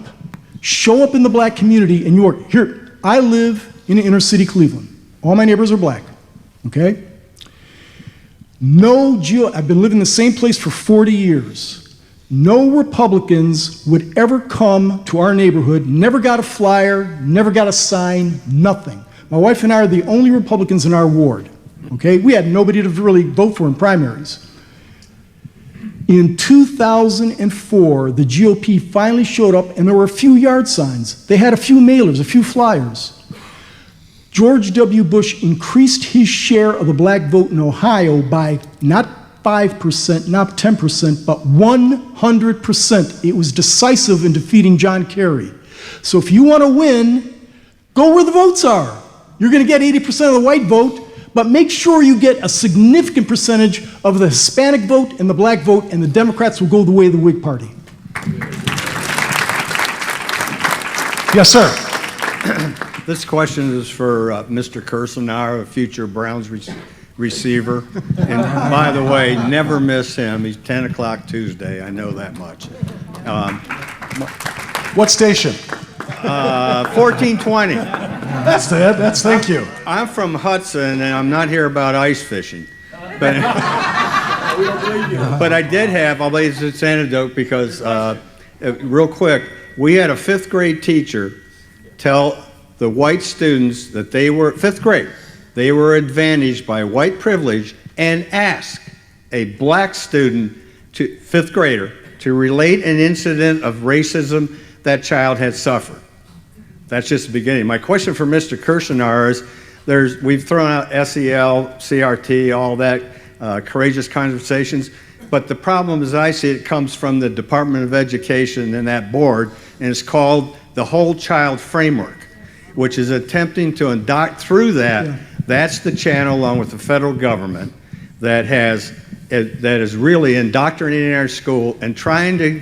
Show up in the black community, and you are here. I live in inner city Cleveland. All my neighbors are black, okay? I've been living in the same place for 40 years. No Republicans would ever come to our neighborhood, never got a flyer, never got a sign, nothing. My wife and I are the only Republicans in our ward, okay? We had nobody to really vote for in primaries. In 2004, the GOP finally showed up, and there were a few yard signs. They had a few mailers, a few flyers. George W. Bush increased his share of the black vote in Ohio by not 5%, not 10%, but 100%. It was decisive in defeating John Kerry. So if you want to win, go where the votes are. You're going to get 80% of the white vote, but make sure you get a significant percentage of the Hispanic vote and the black vote, and the Democrats will go the way of the Whig Party. Yes, sir. This question is for Mr. Kirsanow, a future Browns receiver. And by the way, never miss him. He's 10 o'clock Tuesday. I know that much. What station? 1420. That's thank you. I'm from Hudson, and I'm not here about ice fishing. But I did have, I'll lay this anecdote because, real quick, we had a fifth grade teacher tell the white students that they were, fifth grade, they were advantaged by white privilege, and ask a black student, fifth grader, to relate an incident of racism that child had suffered. That's just the beginning. My question for Mr. Kirsanow is, we've thrown out SEL, CRT, all that, courageous conversations, but the problem as I see it comes from the Department of Education and that board, and it's called the Whole Child Framework, which is attempting to induct through that. Yeah. That's the channel, along with the federal government, that is really indoctrinating our school and trying to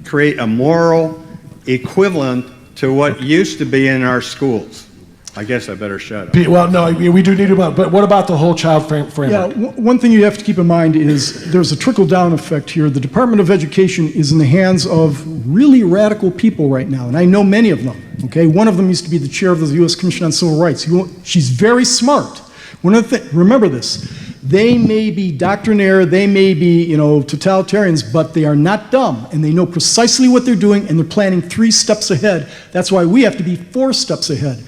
create a moral equivalent to what used to be in our schools. I guess I better shut up. Well, no, we do need to, but what about the whole child framework? Yeah, one thing you have to keep in mind is there's a trickle-down effect here. The Department of Education is in the hands of really radical people right now, and I know many of them, okay? One of them used to be the chair of the U.S. Commission on Civil Rights. She's very smart. Remember this. They may be doctrinaire, they may be, totalitarians, but they are not dumb, and they know precisely what they're doing, and they're planning 3 steps ahead. That's why we have to be 4 steps ahead.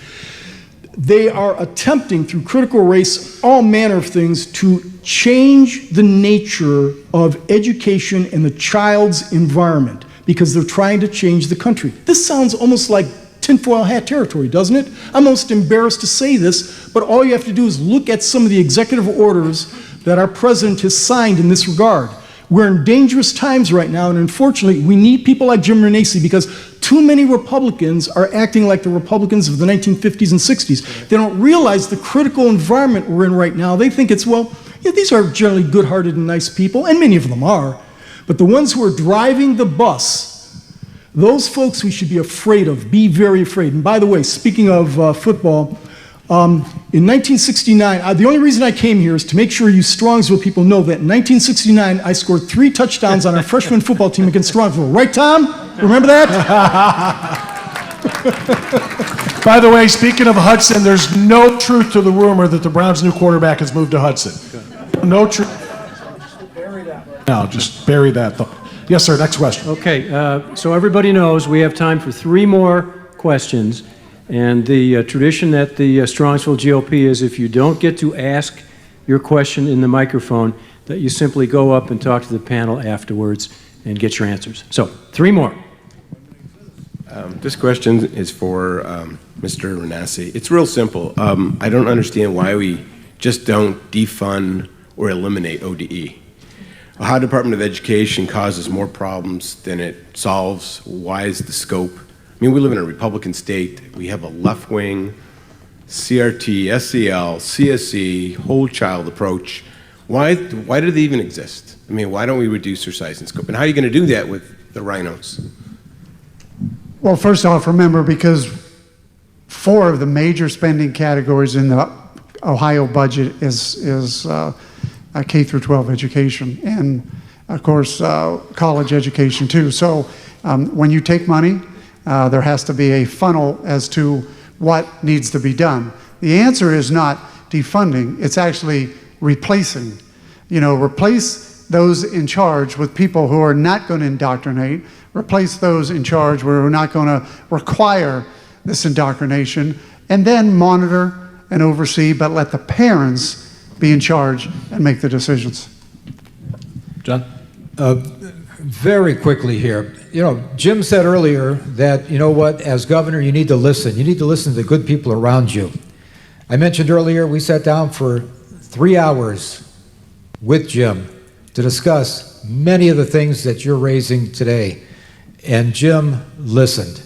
They are attempting, through critical race, all manner of things to change the nature of education and the child's environment because they're trying to change the country. This sounds almost like tinfoil hat territory, doesn't it? I'm almost embarrassed to say this, but all you have to do is look at some of the executive orders that our president has signed in this regard. We're in dangerous times right now, and unfortunately, we need people like Jim Renacci because too many Republicans are acting like the Republicans of the 1950s and 60s. They don't realize the critical environment we're in right now. They think it's, well, yeah, these are generally good-hearted and nice people, and many of them are. But the ones who are driving the bus, those folks we should be afraid of, be very afraid. And by the way, speaking of football, in 1969, the only reason I came here is to make sure you Strongsville people know that in 1969, I scored 3 touchdowns on our freshman football team against Strongsville. Right, Tom? Remember that? By the way, speaking of Hudson, there's no truth to the rumor that the Browns' new quarterback has moved to Hudson. No truth. Now, just bury that thought. Yes, sir, next question. Okay, so everybody knows we have time for 3 more questions. And the tradition at the Strongsville GOP is if you don't get to ask your question in the microphone, that you simply go up and talk to the panel afterwards and get your answers. So, 3 more. This question is for Mr. Renacci. It's real simple. I don't understand why we just don't defund or eliminate ODE. Ohio Department of Education causes more problems than it solves. Why is the scope? I mean, we live in a Republican state. We have a left-wing CRT, SEL, CSE, whole child approach. Why do they even exist? I mean, why don't we reduce their size and scope? And how are you going to do that with the rhinos? Well, first off, remember, because 4 of the major spending categories in the Ohio budget is K through 12 education, and of course college education too. So when you take money, there has to be a funnel as to what needs to be done. The answer is not defunding, it's actually replacing. You know, replace those in charge with people who are not going to indoctrinate, replace those in charge who are not going to require this indoctrination, and then monitor and oversee, but let the parents be in charge and make the decisions. John? Very quickly here. You know, Jim said earlier that, you know what, as governor, you need to listen. You need to listen to the good people around you. I mentioned earlier we sat down for 3 hours with Jim to discuss many of the things that you're raising today. And Jim listened.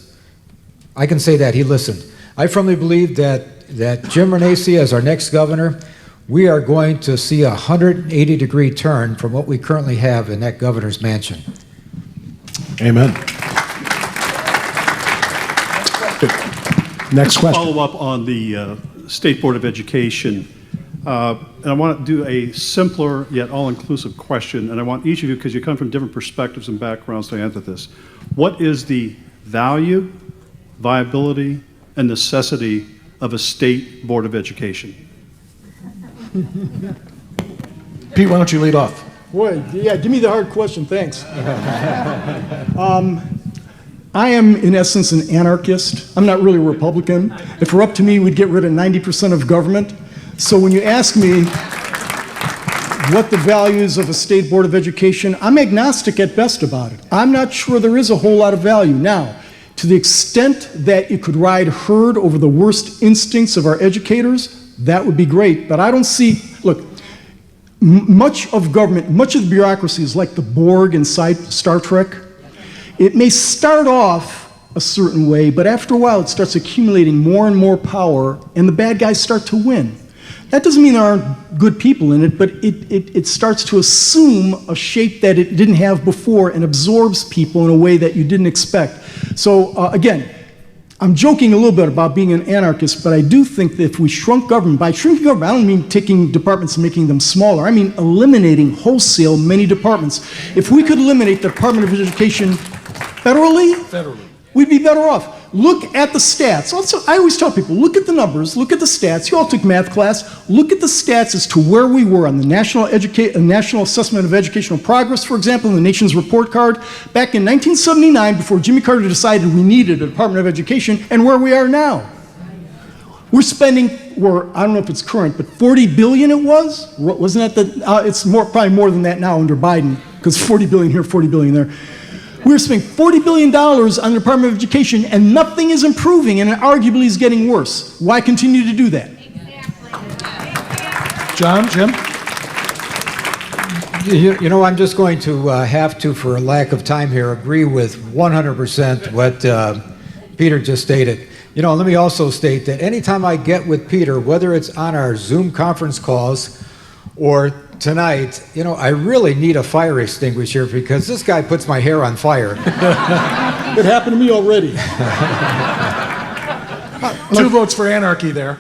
I can say that, he listened. I firmly believe that Jim Renacci, as our next governor, we are going to see a 180-degree turn from what we currently have in that governor's mansion. Amen. Next question. Follow up on the State Board of Education. And I want to do a simpler yet all-inclusive question, and I want each of you, because you come from different perspectives and backgrounds, to answer this. What is the value, viability, and necessity of a State Board of Education? Pete, why don't you lead off? Boy, yeah, give me the hard question, thanks. I am, in essence, an anarchist. I'm not really a Republican. If it were up to me, we'd get rid of 90% of government. So when you ask me what the values of a State Board of Education, I'm agnostic at best about it. I'm not sure there is a whole lot of value. Now, to the extent that it could ride herd over the worst instincts of our educators, that would be great. But I don't see, look, much of government, much of the bureaucracy is like the Borg inside Star Trek. It may start off a certain way, but after a while it starts accumulating more and more power, and the bad guys start to win. That doesn't mean there aren't good people in it, but it starts to assume a shape that it didn't have before and absorbs people in a way that you didn't expect. So again, I'm joking a little bit about being an anarchist, but I do think that if we shrunk government, by shrinking government, I don't mean taking departments and making them smaller. I mean eliminating wholesale many departments. If we could eliminate the Department of Education federally, we'd be better off. Look at the stats. Also, I always tell people, look at the numbers, look at the stats. You all took math class. Look at the stats as to where we were on the National Assessment of Educational Progress, for example, in the nation's report card, back in 1979, before Jimmy Carter decided we needed a Department of Education, and where we are now. We're spending, I don't know if it's current, but $40 billion it was? Wasn't that it's probably more than that now under Biden, because $40 billion here, $40 billion there. We're spending $40 billion on the Department of Education, and nothing is improving, and it arguably is getting worse. Why continue to do that? John, Jim? You know, I'm just going to have to, for a lack of time here, agree with 100% what Peter just stated. You know, let me also state that anytime I get with Peter, whether it's on our Zoom conference calls or tonight, you know, I really need a fire extinguisher because this guy puts my hair on fire. It happened to me already. 2 votes for anarchy there.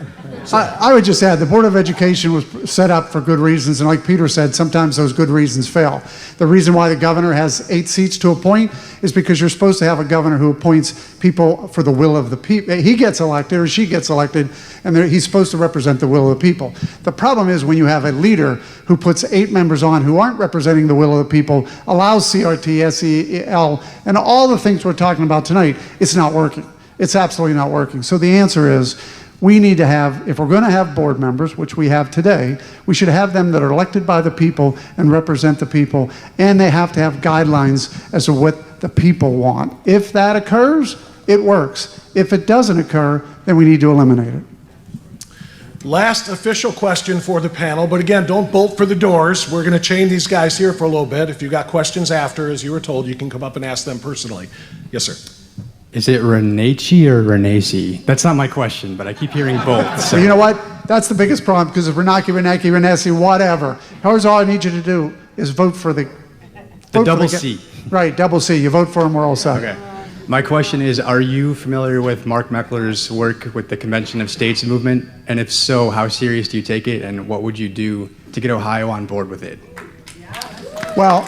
I would just add, the Board of Education was set up for good reasons, and like Peter said, sometimes those good reasons fail. The reason why the governor has 8 seats to appoint is because you're supposed to have a governor who appoints people for the will of the people. He gets elected, or she gets elected, and he's supposed to represent the will of the people. The problem is when you have a leader who puts 8 members on who aren't representing the will of the people, allows CRT, SEL, and all the things we're talking about tonight, it's not working. It's absolutely not working. So the answer is, we need to have, if we're going to have board members, which we have today, we should have them that are elected by the people and represent the people, and they have to have guidelines as to what the people want. If that occurs, it works. If it doesn't occur, then we need to eliminate it. Last official question for the panel, but again, don't bolt for the doors. We're going to chain these guys here for a little bit. If you've got questions after, as you were told, you can come up and ask them personally. Yes, sir. Is it Renacci or Renacci? That's not my question, but I keep hearing both. So you know what? That's the biggest problem, because if Renacci, whatever. Here's all I need you to do is vote for the double C. Right, double C. You vote for him, we're all set. Okay. My question is, are you familiar with Mark Meckler's work with the Convention of States movement? And if so, how serious do you take it, and what would you do to get Ohio on board with it? Well,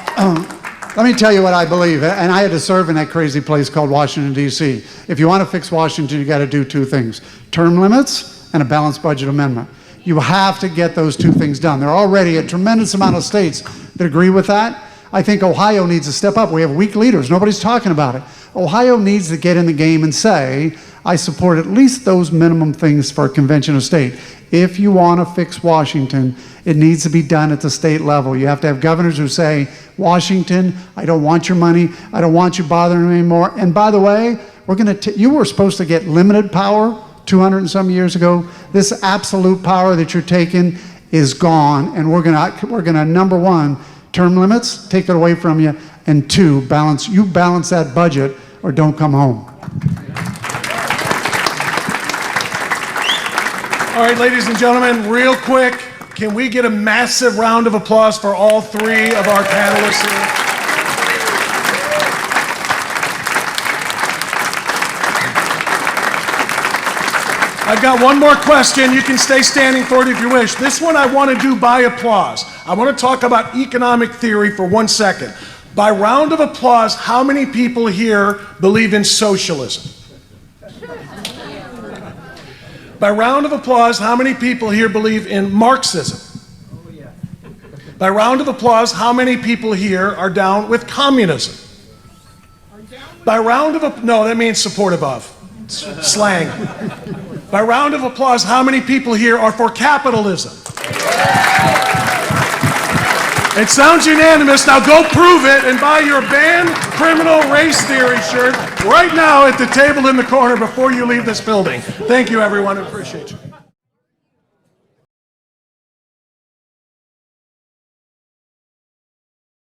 let me tell you what I believe, and I had to serve in that crazy place called Washington, D.C. If you want to fix Washington, you got to do 2 things: term limits and a balanced budget amendment. You have to get those 2 things done. There are already a tremendous amount of states that agree with that. I think Ohio needs to step up. We have weak leaders. Nobody's talking about it. Ohio needs to get in the game and say, I support at least those minimum things for a convention of state. If you want to fix Washington, it needs to be done at the state level. You have to have governors who say, Washington, I don't want your money. I don't want you bothering me anymore. And by the way, you were supposed to get limited power 200 and some years ago. This absolute power that you're taking is gone. And we're gonna number 1, term limits, take it away from you. And 2, balance that budget or don't come home. All right, ladies and gentlemen, real quick, can we get a massive round of applause for all 3 of our panelists here? I've got one more question. You can stay standing for it if you wish. This one I want to do by applause. I want to talk about economic theory for 1 second. By round of applause, how many people here believe in socialism? By round of applause, how many people here believe in Marxism? By round of applause, how many people here are down with communism? By round of no, that means supportive of. It's slang. By round of applause, how many people here are for capitalism? It sounds unanimous. Now go prove it and buy your banned criminal race theory shirt right now at the table in the corner before you leave this building. Thank you, everyone. I appreciate you.